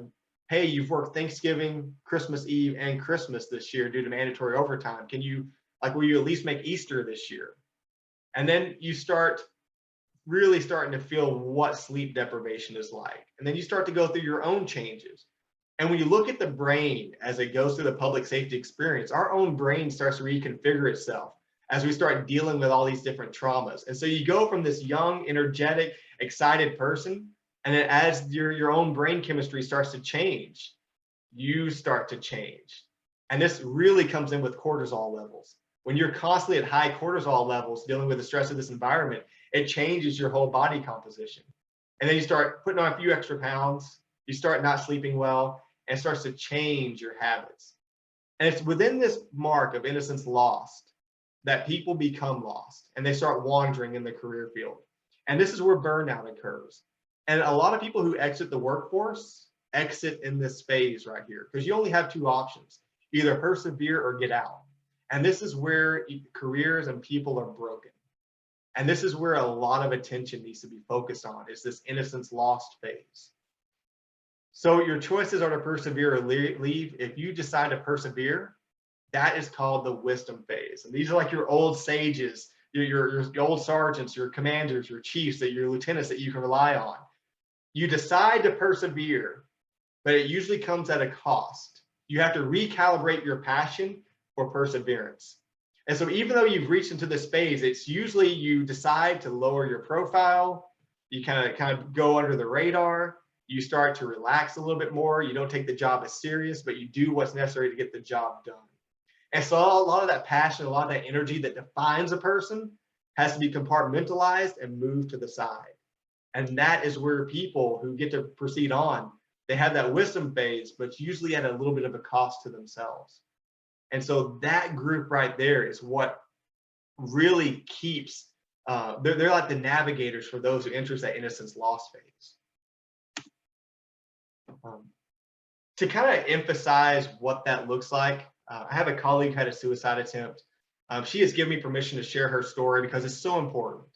hey, you've worked Thanksgiving, Christmas Eve, and Christmas this year due to mandatory overtime. Can you, like, will you at least make Easter this year? And then you start really starting to feel what sleep deprivation is like. And then you start to go through your own changes. And when you look at the brain as it goes through the public safety experience, our own brain starts to reconfigure itself as we start dealing with all these different traumas. And so you go from this young, energetic, excited person, and then as your own brain chemistry starts to change, you start to change. And this really comes in with cortisol levels. When you're constantly at high cortisol levels dealing with the stress of this environment, it changes your whole body composition. And then you start putting on a few extra pounds, you start not sleeping well, and it starts to change your habits. And it's within this mark of innocence lost that people become lost and they start wandering in the career field. And this is where burnout occurs. And a lot of people who exit the workforce exit in this phase right here, because you only have two options: either persevere or get out. And this is where careers and people are broken. And this is where a lot of attention needs to be focused on, is this innocence lost phase. So your choices are to persevere or leave. If you decide to persevere, that is called the wisdom phase. And these are like your old sages, your old sergeants, your commanders, your chiefs, your lieutenants that you can rely on. You decide to persevere, but it usually comes at a cost. You have to recalibrate your passion for perseverance. And so even though you've reached into this phase, it's usually you decide to lower your profile, you kind of go under the radar, you start to relax a little bit more, you don't take the job as serious, but you do what's necessary to get the job done. And so a lot of that passion, a lot of that energy that defines a person has to be compartmentalized and moved to the side. And that is where people who get to proceed on, they have that wisdom phase, but it's usually at a little bit of a cost to themselves. And so that group right there is what really keeps, they're like the navigators for those who enter that innocence lost phase. To kind of emphasize what that looks like, I have a colleague who had a suicide attempt. She has given me permission to share her story because it's so important.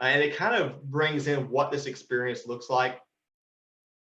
And it kind of brings in what this experience looks like.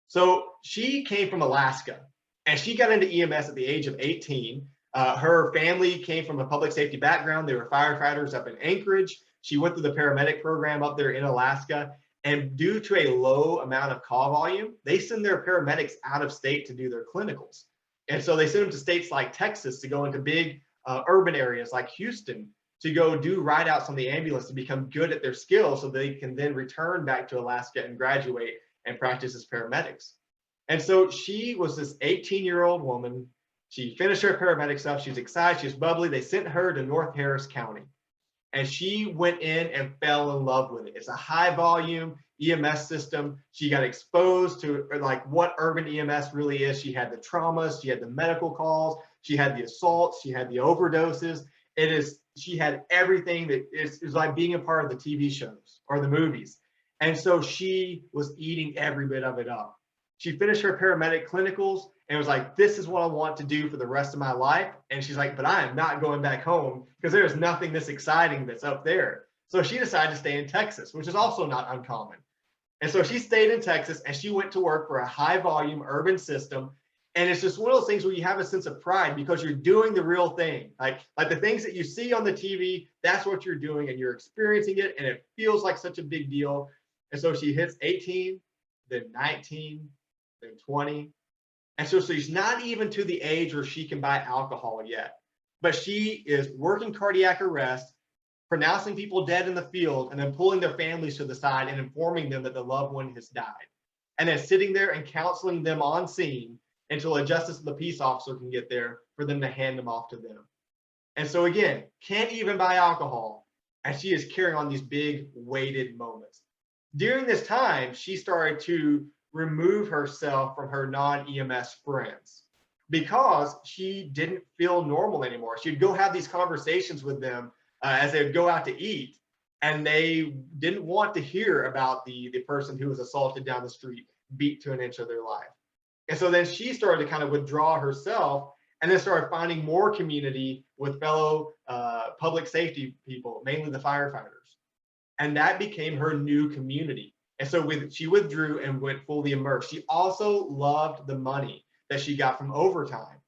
So she came from Alaska and she got into EMS at the age of 18. Her family came from a public safety background. They were firefighters up in Anchorage. She went through the paramedic program up there in Alaska. And due to a low amount of call volume, they send their paramedics out of state to do their clinicals. And so they send them to states like Texas to go into big urban areas like Houston to go do ride outs on the ambulance to become good at their skills so they can then return back to Alaska and graduate and practice as paramedics. And so she was this 18-year-old woman. She finished her paramedic stuff. She was excited. She was bubbly. They sent her to North Harris County. And she went in and fell in love with it. It's a high volume EMS system. She got exposed to like what urban EMS really is. She had the traumas, she had the medical calls, she had the assaults, she had the overdoses. She had everything that is like being a part of the TV shows or the movies. And so she was eating every bit of it up. She finished her paramedic clinicals and was like, this is what I want to do for the rest of my life. And she's like, but I am not going back home because there's nothing this exciting that's up there. So she decided to stay in Texas, which is also not uncommon. And so she stayed in Texas and she went to work for a high volume urban system. And it's just one of those things where you have a sense of pride because you're doing the real thing. Like the things that you see on the TV, that's what you're doing and you're experiencing it. And it feels like such a big deal. And so she hits 18, then 19, then 20. And so she's not even to the age where she can buy alcohol yet, but she is working cardiac arrest, pronouncing people dead in the field, and then pulling their families to the side and informing them that the loved one has died. And then sitting there and counseling them on scene until a justice of the peace officer can get there for them to hand them off to them. And so again, can't even buy alcohol, and she is carrying on these big weighted moments. During this time, she started to remove herself from her non-EMS friends because she didn't feel normal anymore. She'd go have these conversations with them as they would go out to eat, and they didn't want to hear about the person who was assaulted down the street, beat to an inch of their life. And so then she started to kind of withdraw herself and then started finding more community with fellow public safety people, mainly the firefighters. And that became her new community. And so she withdrew and went fully immersed. She also loved the money that she got from overtime.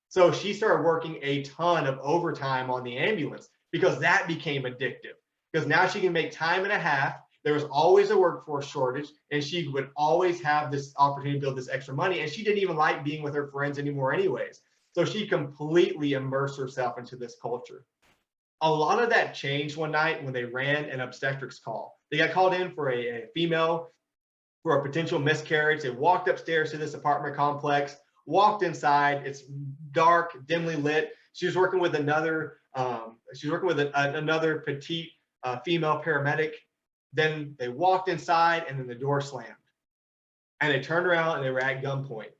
So she started working a ton of overtime on the ambulance because that became addictive. Because now she can make time and a half There was always a workforce shortage, and she would always have this opportunity to build this extra money. And she didn't even like being with her friends anymore anyways. So she completely immersed herself into this culture. A lot of that changed one night when they ran an obstetrics call. They got called in for a female for a potential miscarriage. They walked upstairs to this apartment complex, walked inside. It's dark, dimly lit. She was working with another another petite female paramedic. Then they walked inside, and then the door slammed. And they turned around, and they were at gunpoint.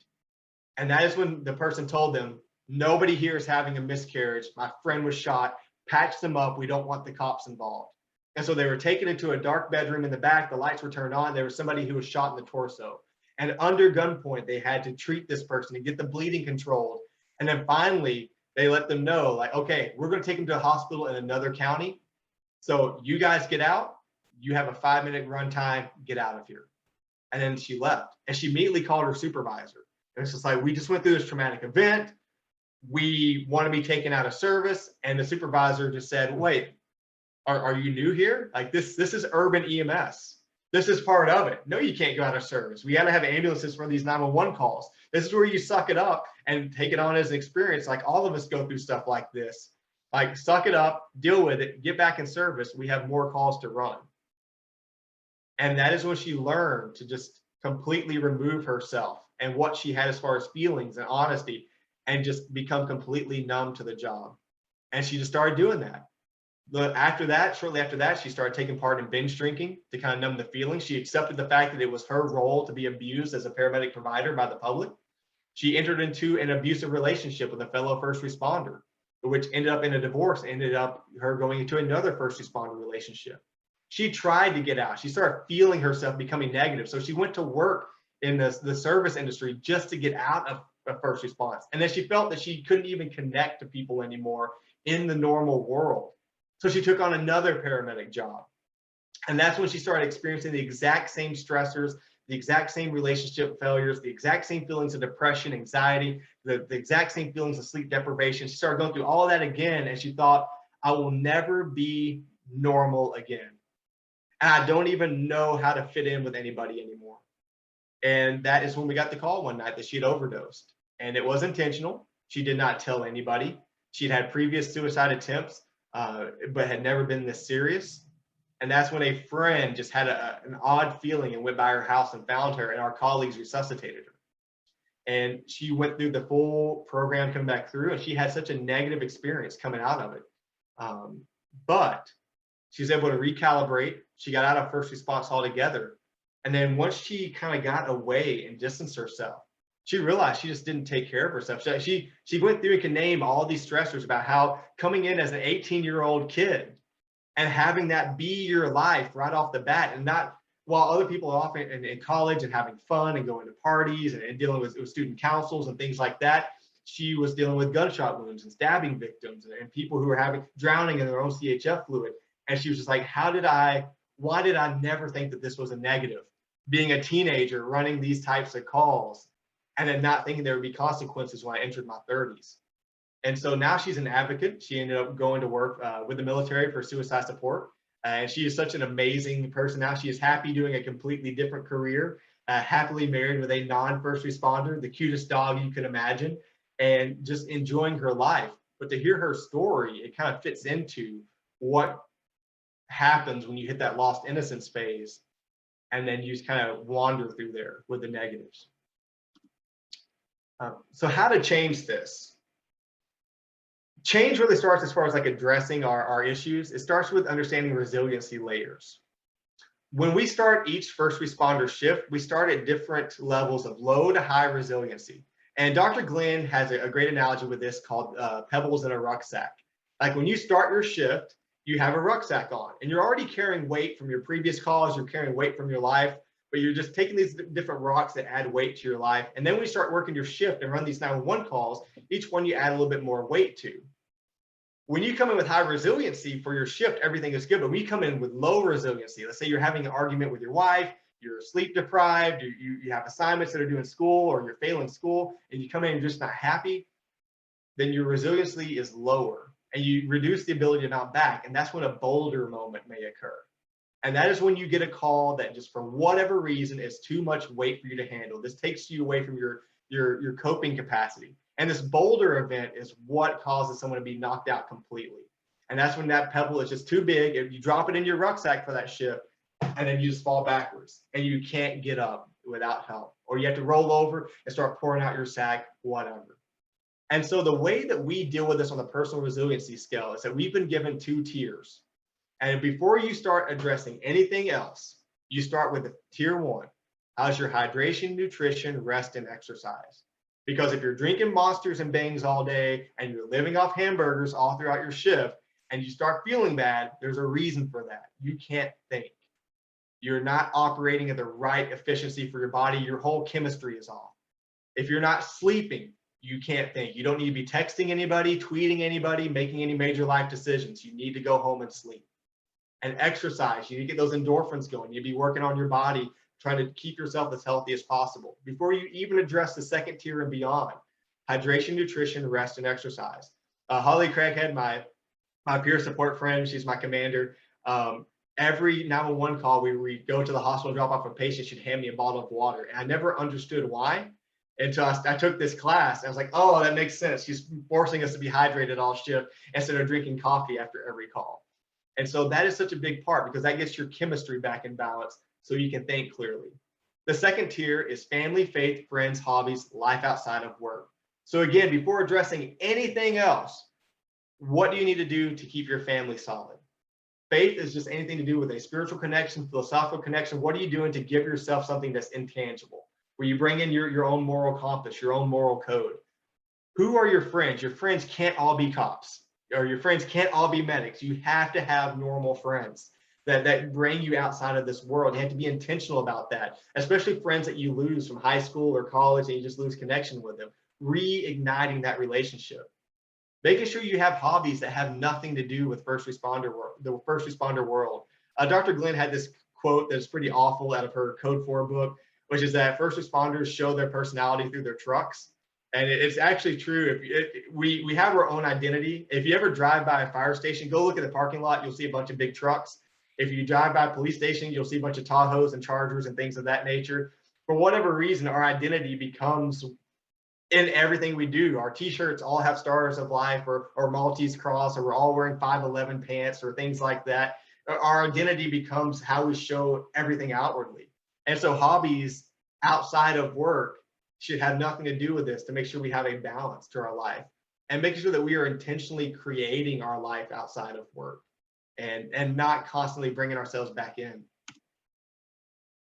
And that is when the person told them, nobody here is having a miscarriage. My friend was shot. Patch them up. We don't want the cops involved. And so they were taken into a dark bedroom in the back. The lights were turned on. There was somebody who was shot in the torso. And under gunpoint, they had to treat this person and get the bleeding controlled. And then finally, they let them know, like, okay, we're going to take him to a hospital in another county. So you guys get out. You have a 5-minute run time. Get out of here. And then she left. And she immediately called her supervisor. And it's just like, we just went through this traumatic event. We want to be taken out of service. And the supervisor just said, wait, are you new here? Like this is urban EMS. This is part of it. No, you can't go out of service. We got to have ambulances for these 911 calls. This is where you suck it up and take it on as an experience. Like all of us go through stuff like this. Like suck it up, deal with it, get back in service. We have more calls to run. And that is when she learned to just completely remove herself and what she had as far as feelings and honesty, and just become completely numb to the job. And she just started doing that. But after that, shortly after that, she started taking part in binge drinking to kind of numb the feelings. She accepted the fact that it was her role to be abused as a paramedic provider by the public. She entered into an abusive relationship with a fellow first responder, which ended up in a divorce, ended up her going into another first responder relationship. She tried to get out. She started feeling herself becoming negative. So she went to work in the service industry just to get out of a first response. And then she felt that she couldn't even connect to people anymore in the normal world. So she took on another paramedic job. And that's when she started experiencing the exact same stressors, the exact same relationship failures, the exact same feelings of depression, anxiety, the exact same feelings of sleep deprivation. She started going through all of that again, and she thought, I will never be normal again. And I don't even know how to fit in with anybody anymore. And that is when we got the call one night that she had overdosed. And it was intentional. She did not tell anybody. She'd had previous suicide attempts, but had never been this serious. And that's when a friend just had an odd feeling and went by her house and found her, and our colleagues resuscitated her. And she went through the full program coming back through, and she had such a negative experience coming out of it. But she was able to recalibrate. She got out of first response altogether. And then once she kind of got away and distanced herself, she realized she just didn't take care of herself. She went through and can name all these stressors about how coming in as an 18-year-old kid and having that be your life right off the bat, and not while other people are off in college and having fun and going to parties and dealing with student councils and things like that. She was dealing with gunshot wounds and stabbing victims and people who were drowning in their own CHF fluid. And she was just like, why did I never think that this was a negative? Being a teenager, running these types of calls, and then not thinking there would be consequences when I entered my 30s. And so now she's an advocate. She ended up going to work with the military for suicide support. And she is such an amazing person now. She is happy doing a completely different career, happily married with a non-first responder, the cutest dog you could imagine, and just enjoying her life. But to hear her story, it kind of fits into what happens when you hit that lost innocence phase, and then you just kind of wander through there with the negatives. So how to change this? Change really starts as far as like addressing our issues. It starts with understanding resiliency layers. When we start each first responder shift, we start at different levels of low to high resiliency. And Dr. Glenn has a great analogy with this called pebbles in a rucksack. Like when you start your shift, you have a rucksack on and you're already carrying weight from your previous calls, you're carrying weight from your life, but you're just taking these different rocks that add weight to your life. And then when you start working your shift and run these 911 calls, each one you add a little bit more weight to. When you come in with high resiliency for your shift, everything is good. But when you come in with low resiliency, let's say you're having an argument with your wife, you're sleep deprived, you have assignments that are due in school, or you're failing school, and you come in and you're just not happy, then your resiliency is lower and you reduce the ability to mount back. And that's when a boulder moment may occur. And that is when you get a call that just for whatever reason is too much weight for you to handle. This takes you away from your coping capacity. And this boulder event is what causes someone to be knocked out completely. And that's when that pebble is just too big. If you drop it in your rucksack for that shift, and then you just fall backwards and you can't get up without help, or you have to roll over and start pouring out your sack, whatever. And so the way that we deal with this on the personal resiliency scale is that we've been given 2 tiers. And before you start addressing anything else, you start with tier 1. How's your hydration, nutrition, rest, and exercise? Because if you're drinking Monsters and Bangs all day and you're living off hamburgers all throughout your shift and you start feeling bad, there's a reason for that. You can't think. You're not operating at the right efficiency for your body. Your whole chemistry is off. If you're not sleeping, you can't think. You don't need to be texting anybody, tweeting anybody, making any major life decisions. You need to go home and sleep. And exercise, you need to get those endorphins going. You need to be working on your body, trying to keep yourself as healthy as possible. Before you even address the 2nd tier and beyond, hydration, nutrition, rest, and exercise. Holly Craighead, my peer support friend, she's my commander. Every 911 call where we go to the hospital and drop off a patient, she'd hand me a bottle of water. And I never understood why until I took this class. I was like, oh, that makes sense. She's forcing us to be hydrated all shift instead of drinking coffee after every call. And so that is such a big part because that gets your chemistry back in balance so you can think clearly. The 2nd tier is family, faith, friends, hobbies, life outside of work. So again, before addressing anything else, what do you need to do to keep your family solid? Faith is just anything to do with a spiritual connection, philosophical connection. What are you doing to give yourself something that's intangible, where you bring in your own moral compass, your own moral code? Who are your friends? Your friends can't all be cops, or your friends can't all be medics. You have to have normal friends that bring you outside of this world. You have to be intentional about that, especially friends that you lose from high school or college and you just lose connection with them. Reigniting that relationship. Making sure you have hobbies that have nothing to do with the first responder world. Dr. Glenn had this quote that's pretty awful out of her Code 4 book, which is that first responders show their personality through their trucks. And it's actually true. We have our own identity. If you ever drive by a fire station, go look at the parking lot, you'll see a bunch of big trucks. If you drive by a police station, you'll see a bunch of Tahoes and Chargers and things of that nature. For whatever reason, our identity becomes in everything we do. Our t-shirts all have stars of life or Maltese cross, or we're all wearing 5'11" pants or things like that. Our identity becomes how we show everything outwardly. And so hobbies outside of work should have nothing to do with this, to make sure we have a balance to our life and making sure that we are intentionally creating our life outside of work and not constantly bringing ourselves back in.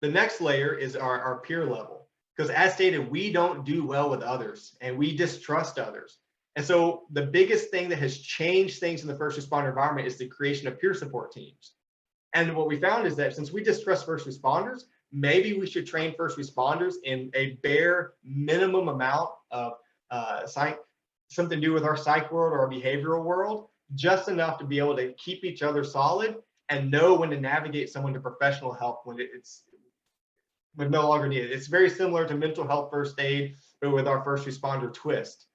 The next layer is our peer level. Because as stated, we don't do well with others and we distrust others. And so the biggest thing that has changed things in the first responder environment is the creation of peer support teams. And what we found is that since we distrust first responders, maybe we should train first responders in a bare minimum amount of something to do with our psych world or our behavioral world, just enough to be able to keep each other solid and know when to navigate someone to professional help when it's no longer needed. It's very similar to mental health first aid, but with our first responder twist.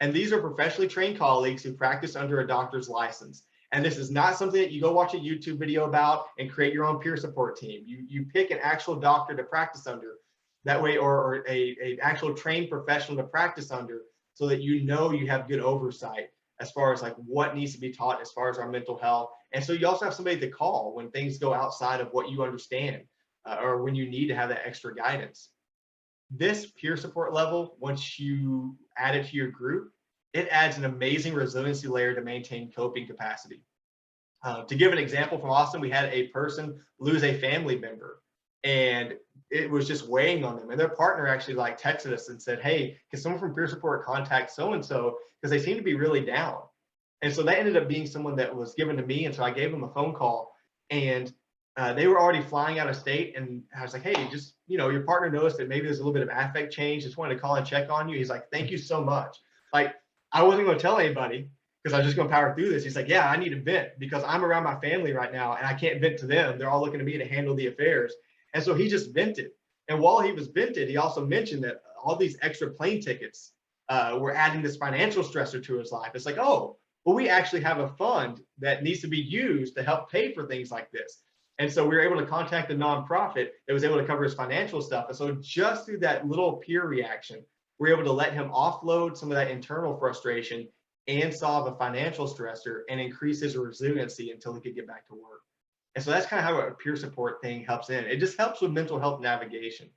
And these are professionally trained colleagues who practice under a doctor's license. And this is not something that you go watch a YouTube video about and create your own peer support team. You pick an actual doctor to practice under that way, or a actual trained professional to practice under, so that you know you have good oversight as far as like what needs to be taught as far as our mental health. And so you also have somebody to call when things go outside of what you understand. Or when you need to have that extra guidance. This peer support level, once you add it to your group, it adds an amazing resiliency layer to maintain coping capacity. To give an example from Austin, we had a person lose a family member and it was just weighing on them. And their partner actually like texted us and said, hey, can someone from peer support contact so-and-so, because they seem to be really down. And so that ended up being someone that was given to me. And so I gave them a phone call, and they were already flying out of state, and I was like, hey, just, your partner noticed that maybe there's a little bit of affect change. Just wanted to call and check on you. He's like, thank you so much. Like, I wasn't going to tell anybody because I was just going to power through this. He's like, yeah, I need to vent because I'm around my family right now and I can't vent to them. They're all looking to me to handle the affairs. And so he just vented. And while he was vented, he also mentioned that all these extra plane tickets were adding this financial stressor to his life. It's like, oh, well, we actually have a fund that needs to be used to help pay for things like this. And so we were able to contact a nonprofit that was able to cover his financial stuff. And so just through that little peer reaction, we were able to let him offload some of that internal frustration and solve a financial stressor and increase his resiliency until he could get back to work. And so that's kind of how a peer support thing helps in. It just helps with mental health navigation.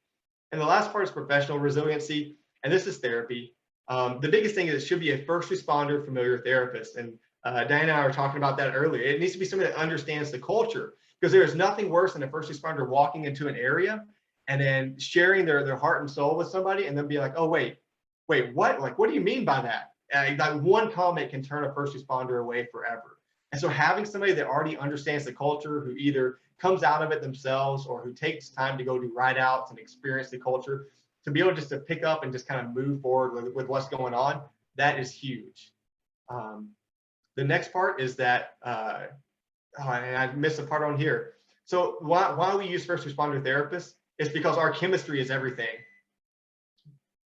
And the last part is professional resiliency, and this is therapy. The biggest thing is it should be a first responder familiar therapist. And Diane and I were talking about that earlier. It needs to be somebody that understands the culture, because there is nothing worse than a first responder walking into an area and then sharing their heart and soul with somebody and then be like, oh, wait, what? Like, what do you mean by that? That one comment can turn a first responder away forever. And so having somebody that already understands the culture, who either comes out of it themselves or who takes time to go do ride outs and experience the culture, to be able just to pick up and just kind of move forward with what's going on, that is huge. The next part is that, and I missed a part on here. So why we use first responder therapists is because our chemistry is everything.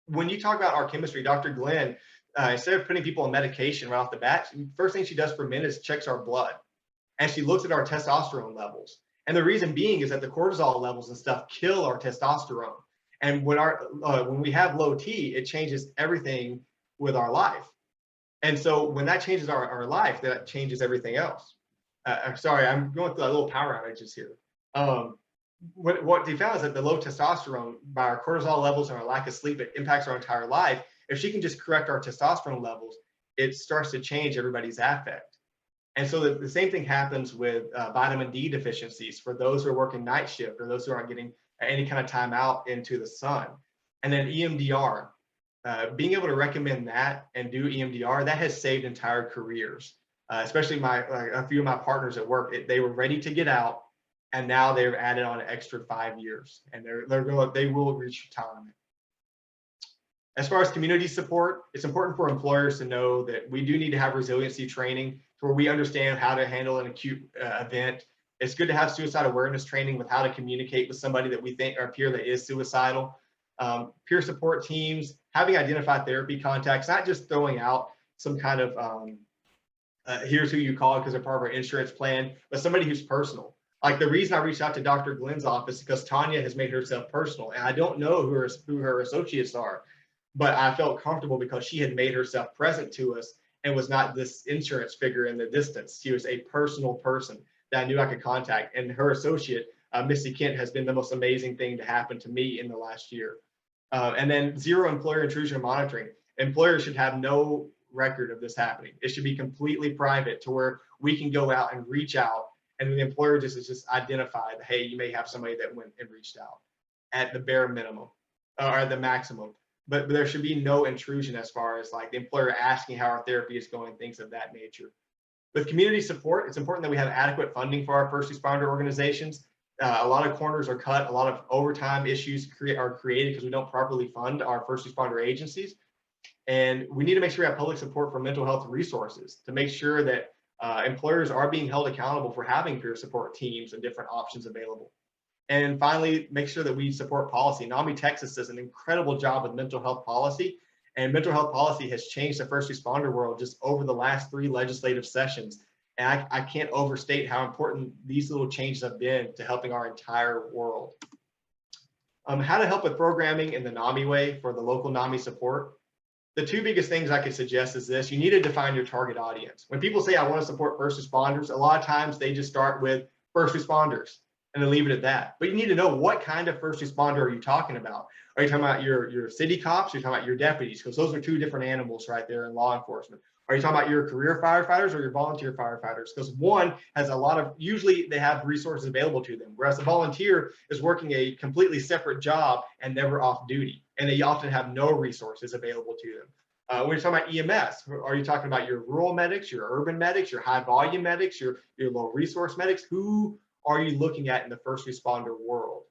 When you talk about our chemistry, Dr. Glenn, instead of putting people on medication right off the bat, first thing she does for men is checks our blood. And she looks at our testosterone levels. And the reason being is that the cortisol levels and stuff kill our testosterone. And when we have low T, it changes everything with our life. And so when that changes our life, that changes everything else. Sorry, I'm going through a little power outages here. What they found is that the low testosterone, by our cortisol levels and our lack of sleep, it impacts our entire life. If she can just correct our testosterone levels, it starts to change everybody's affect. And so the same thing happens with vitamin D deficiencies for those who are working night shift or those who aren't getting any kind of time out into the sun. And then EMDR, being able to recommend that and do EMDR, that has saved entire careers. Especially a few of my partners at work, they were ready to get out, and now they've added on an extra 5 years, and they will reach retirement. As far as community support, it's important for employers to know that we do need to have resiliency training where we understand how to handle an acute event. It's good to have suicide awareness training with how to communicate with somebody that we think, our peer that is suicidal. Peer support teams, having identified therapy contacts, not just throwing out some kind of here's who you call because they're part of our insurance plan, but somebody who's personal. Like the reason I reached out to Dr. Glenn's office is because Tanya has made herself personal, and I don't know who her associates are, but I felt comfortable because she had made herself present to us and was not this insurance figure in the distance. She was a personal person that I knew I could contact, and her associate, Missy Kent, has been the most amazing thing to happen to me in the last year. And then zero employer intrusion monitoring. Employers should have no record of this happening. It should be completely private to where we can go out and reach out, and the employer just identified, hey, you may have somebody that went and reached out at the bare minimum or at the maximum. But there should be no intrusion as far as like the employer asking how our therapy is going, things of that nature. With community support, it's important that we have adequate funding for our first responder organizations. A lot of corners are cut, a lot of overtime issues are created because we don't properly fund our first responder agencies. And we need to make sure we have public support for mental health resources to make sure that employers are being held accountable for having peer support teams and different options available. And finally, make sure that we support policy. NAMI Texas does an incredible job with mental health policy, and mental health policy has changed the first responder world just over the last 3 legislative sessions. And I can't overstate how important these little changes have been to helping our entire world. How to help with programming in the NAMI way for the local NAMI support. The 2 biggest things I could suggest is this: you need to define your target audience. When people say I want to support first responders, a lot of times they just start with first responders and then leave it at that. But you need to know what kind of first responder are you talking about. Are you talking about your city cops? Are you talking about your deputies? Because those are 2 different animals right there in law enforcement. Are you talking about your career firefighters or your volunteer firefighters? because one has a lot of, usually they have resources available to them, whereas a volunteer is working a completely separate job and never off duty, and they often have no resources available to them. When you're talking about EMS, are you talking about your rural medics, your urban medics, your high volume medics, your low resource medics? Who are you looking at in the first responder world?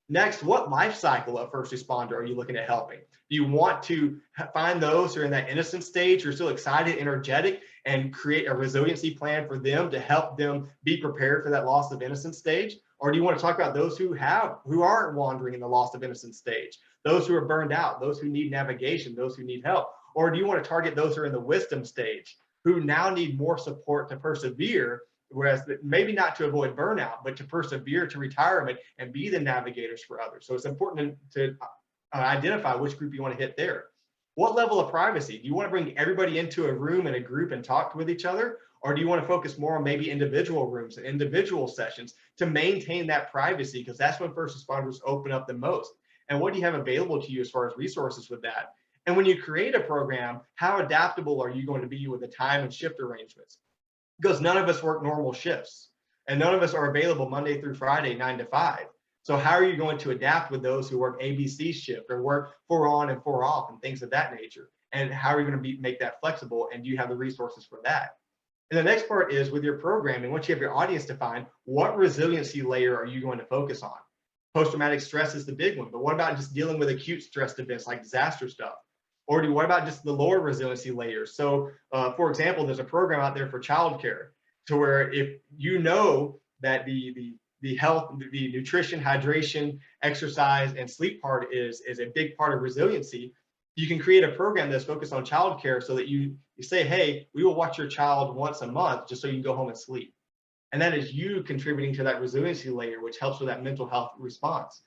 Next, what life cycle of first responder are you looking at helping? Do you want to find those who are in that innocent stage, who are still excited, energetic, and create a resiliency plan for them to help them be prepared for that loss of innocence stage? Or do you want to talk about those who aren't wandering in the loss of innocence stage, those who are burned out, those who need navigation, those who need help? Or do you want to target those who are in the wisdom stage, who now need more support to persevere Whereas maybe not to avoid burnout, but to persevere to retirement and be the navigators for others. So it's important to identify which group you want to hit there. What level of privacy? Do you want to bring everybody into a room and a group and talk with each other? Or do you want to focus more on maybe individual rooms and individual sessions to maintain that privacy? Because that's when first responders open up the most. And what do you have available to you as far as resources with that? And when you create a program, how adaptable are you going to be with the time and shift arrangements? Because none of us work normal shifts and none of us are available Monday through Friday, 9 to 5. So how are you going to adapt with those who work ABC shift or work 4 on and 4 off and things of that nature? And how are you going to make that flexible? And do you have the resources for that? And the next part is with your programming, once you have your audience defined, what resiliency layer are you going to focus on? Post-traumatic stress is the big one, but what about just dealing with acute stress events like disaster stuff? Or what about just the lower resiliency layers? So for example, there's a program out there for childcare to where if you know that the health, the nutrition, hydration, exercise, and sleep part is a big part of resiliency, you can create a program that's focused on childcare so that you say, hey, we will watch your child once a month just so you can go home and sleep. And that is you contributing to that resiliency layer, which helps with that mental health response.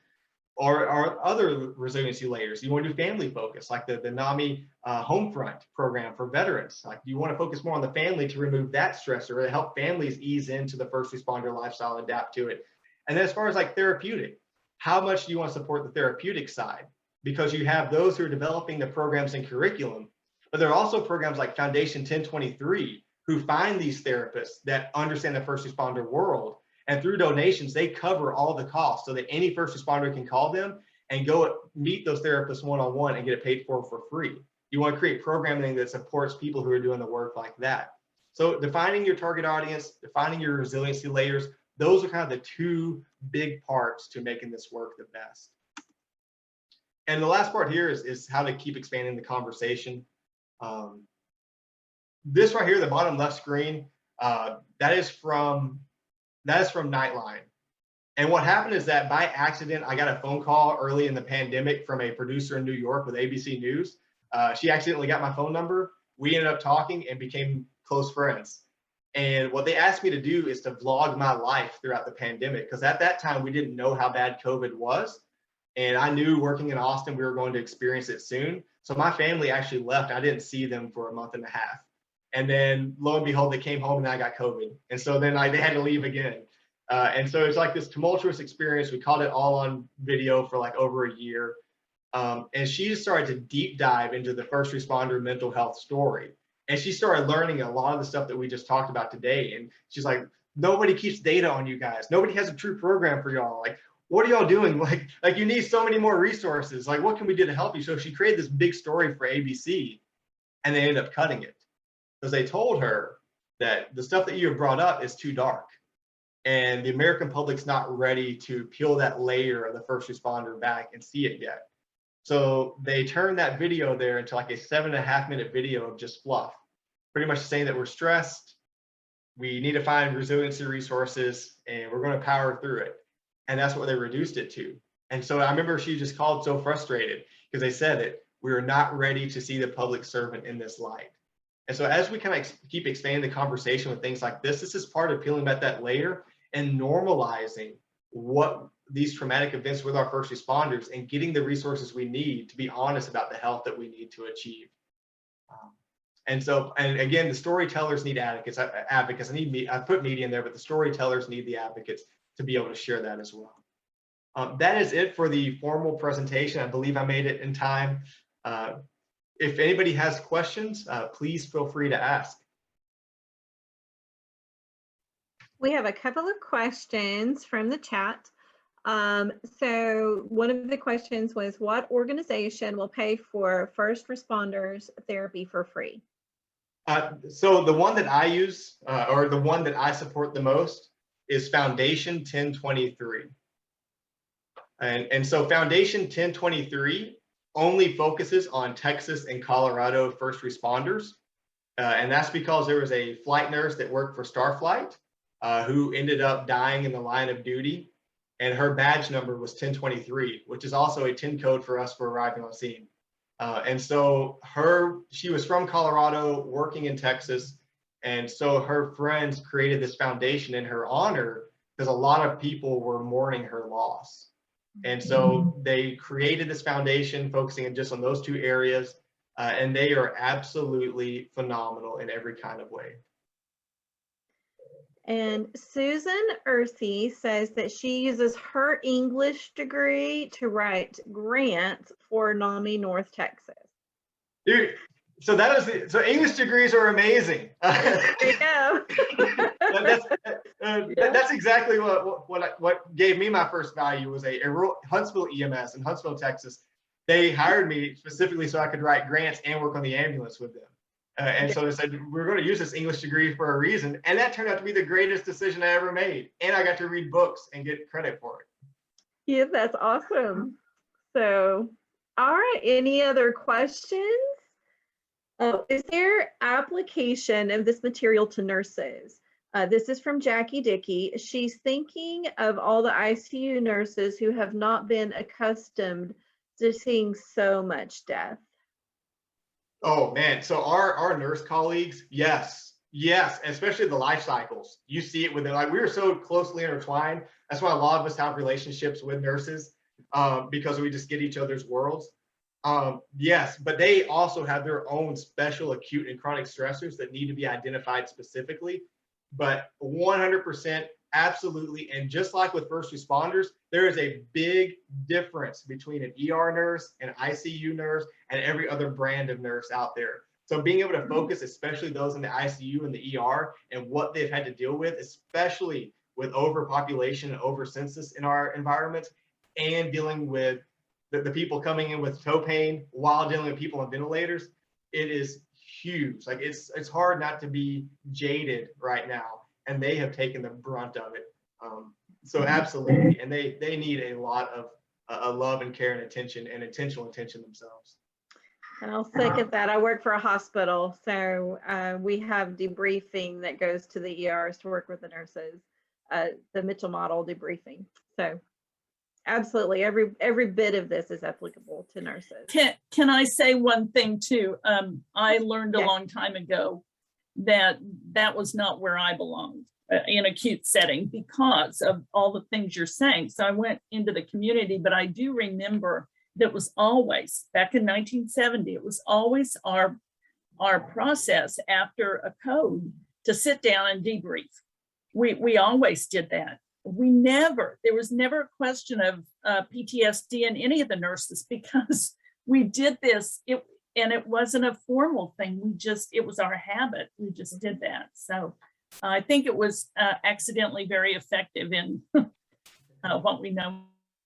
Or other resiliency layers. You want to do family focus, like the NAMI Homefront program for veterans. Like you want to focus more on the family to remove that stressor, to help families ease into the first responder lifestyle, adapt to it. And then as far as like therapeutic, how much do you want to support the therapeutic side? Because you have those who are developing the programs and curriculum, but there are also programs like Foundation 1023 who find these therapists that understand the first responder world. And through donations, they cover all the costs so that any first responder can call them and go meet those therapists one-on-one and get it paid for free. You want to create programming that supports people who are doing the work like that. So defining your target audience, defining your resiliency layers, those are kind of the two big parts to making this work the best. And the last part here is how to keep expanding the conversation. This right here, the bottom left screen, that is from Nightline. And what happened is that by accident, I got a phone call early in the pandemic from a producer in New York with ABC News. She accidentally got my phone number. We ended up talking and became close friends. And what they asked me to do is to vlog my life throughout the pandemic, because at that time we didn't know how bad COVID was. And I knew working in Austin, we were going to experience it soon. So my family actually left. I didn't see them for a month and a half. And then lo and behold, they came home and I got COVID. And so then they had to leave again. And so it's like this tumultuous experience. We caught it all on video for like over a year. And she just started to deep dive into the first responder mental health story. And she started learning a lot of the stuff that we just talked about today. And she's like, nobody keeps data on you guys. Nobody has a true program for y'all. Like, what are y'all doing? Like you need so many more resources. Like, what can we do to help you? So she created this big story for ABC and they ended up cutting it. Because they told her that the stuff that you have brought up is too dark and the American public's not ready to peel that layer of the first responder back and see it yet. So they turned that video there into like a 7.5-minute video of just fluff, pretty much saying that we're stressed, we need to find resiliency resources, and we're going to power through it. And that's what they reduced it to. And so I remember she just called so frustrated because they said that we are not ready to see the public servant in this light. And so as we kind of keep expanding the conversation with things like this is part of peeling back that layer and normalizing what these traumatic events with our first responders and getting the resources we need to be honest about the health that we need to achieve. And again, the storytellers need advocates. I put media in there, but the storytellers need the advocates to be able to share that as well. That is it for the formal presentation. I believe I made it in time. If anybody has questions, please feel free to ask. We have a couple of questions from the chat. So one of the questions was, what organization will pay for first responders therapy for free? So the one that I use, or the one that I support the most, is Foundation 1023. And so Foundation 1023 only focuses on Texas and Colorado first responders. And that's because there was a flight nurse that worked for Starflight who ended up dying in the line of duty. And her badge number was 1023, which is also a 10 code for us for arriving on scene. And so she was from Colorado, working in Texas, And so her friends created this foundation in her honor because a lot of people were mourning her loss. And so they created this foundation focusing just on those two areas. And they are absolutely phenomenal in every kind of way. And Susan Earthy says that she uses her English degree to write grants for NAMI North Texas. Dude, so English degrees are amazing. There you go. That's exactly what gave me my first value was a Huntsville EMS in Huntsville, Texas. They hired me specifically so I could write grants and work on the ambulance with them. And so they said, we're going to use this English degree for a reason. And that turned out to be the greatest decision I ever made. And I got to read books and get credit for it. Yeah, that's awesome. So, all right, any other questions? Is there application of this material to nurses? This is from Jackie Dickey. She's thinking of all the ICU nurses who have not been accustomed to seeing so much death. Oh man, so our nurse colleagues, yes, especially the life cycles. You see it with them. Like we are so closely intertwined. That's why a lot of us have relationships with nurses because we just get each other's worlds. Yes, but they also have their own special acute and chronic stressors that need to be identified specifically. But 100%, absolutely. And just like with first responders, there is a big difference between an ER nurse, an ICU nurse, and every other brand of nurse out there. So being able to focus, especially those in the ICU and the ER, and what they've had to deal with, especially with overpopulation and overcensus in our environments, and dealing with the people coming in with toe pain while dealing with people on ventilators, it is huge. Like it's hard not to be jaded right now, and they have taken the brunt of it. So absolutely, and they need a lot of love and care and attention and intentional attention themselves. And I'll second that. I work for a hospital, so we have debriefing that goes to the ERs to work with the nurses, the Mitchell model debriefing. So absolutely, every bit of this is applicable to nurses. Can I say one thing too? I learned a long time ago that was not where I belonged in acute setting because of all the things you're saying. So I went into the community, but I do remember that was always, back in 1970, it was always our process after a code to sit down and debrief. We always did that. There was never a question of PTSD in any of the nurses because we did this, and it wasn't a formal thing. It was our habit. We just did that. So I think it was accidentally very effective in what we know.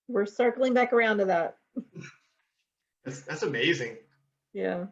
We're circling back around to that. That's amazing. Yeah.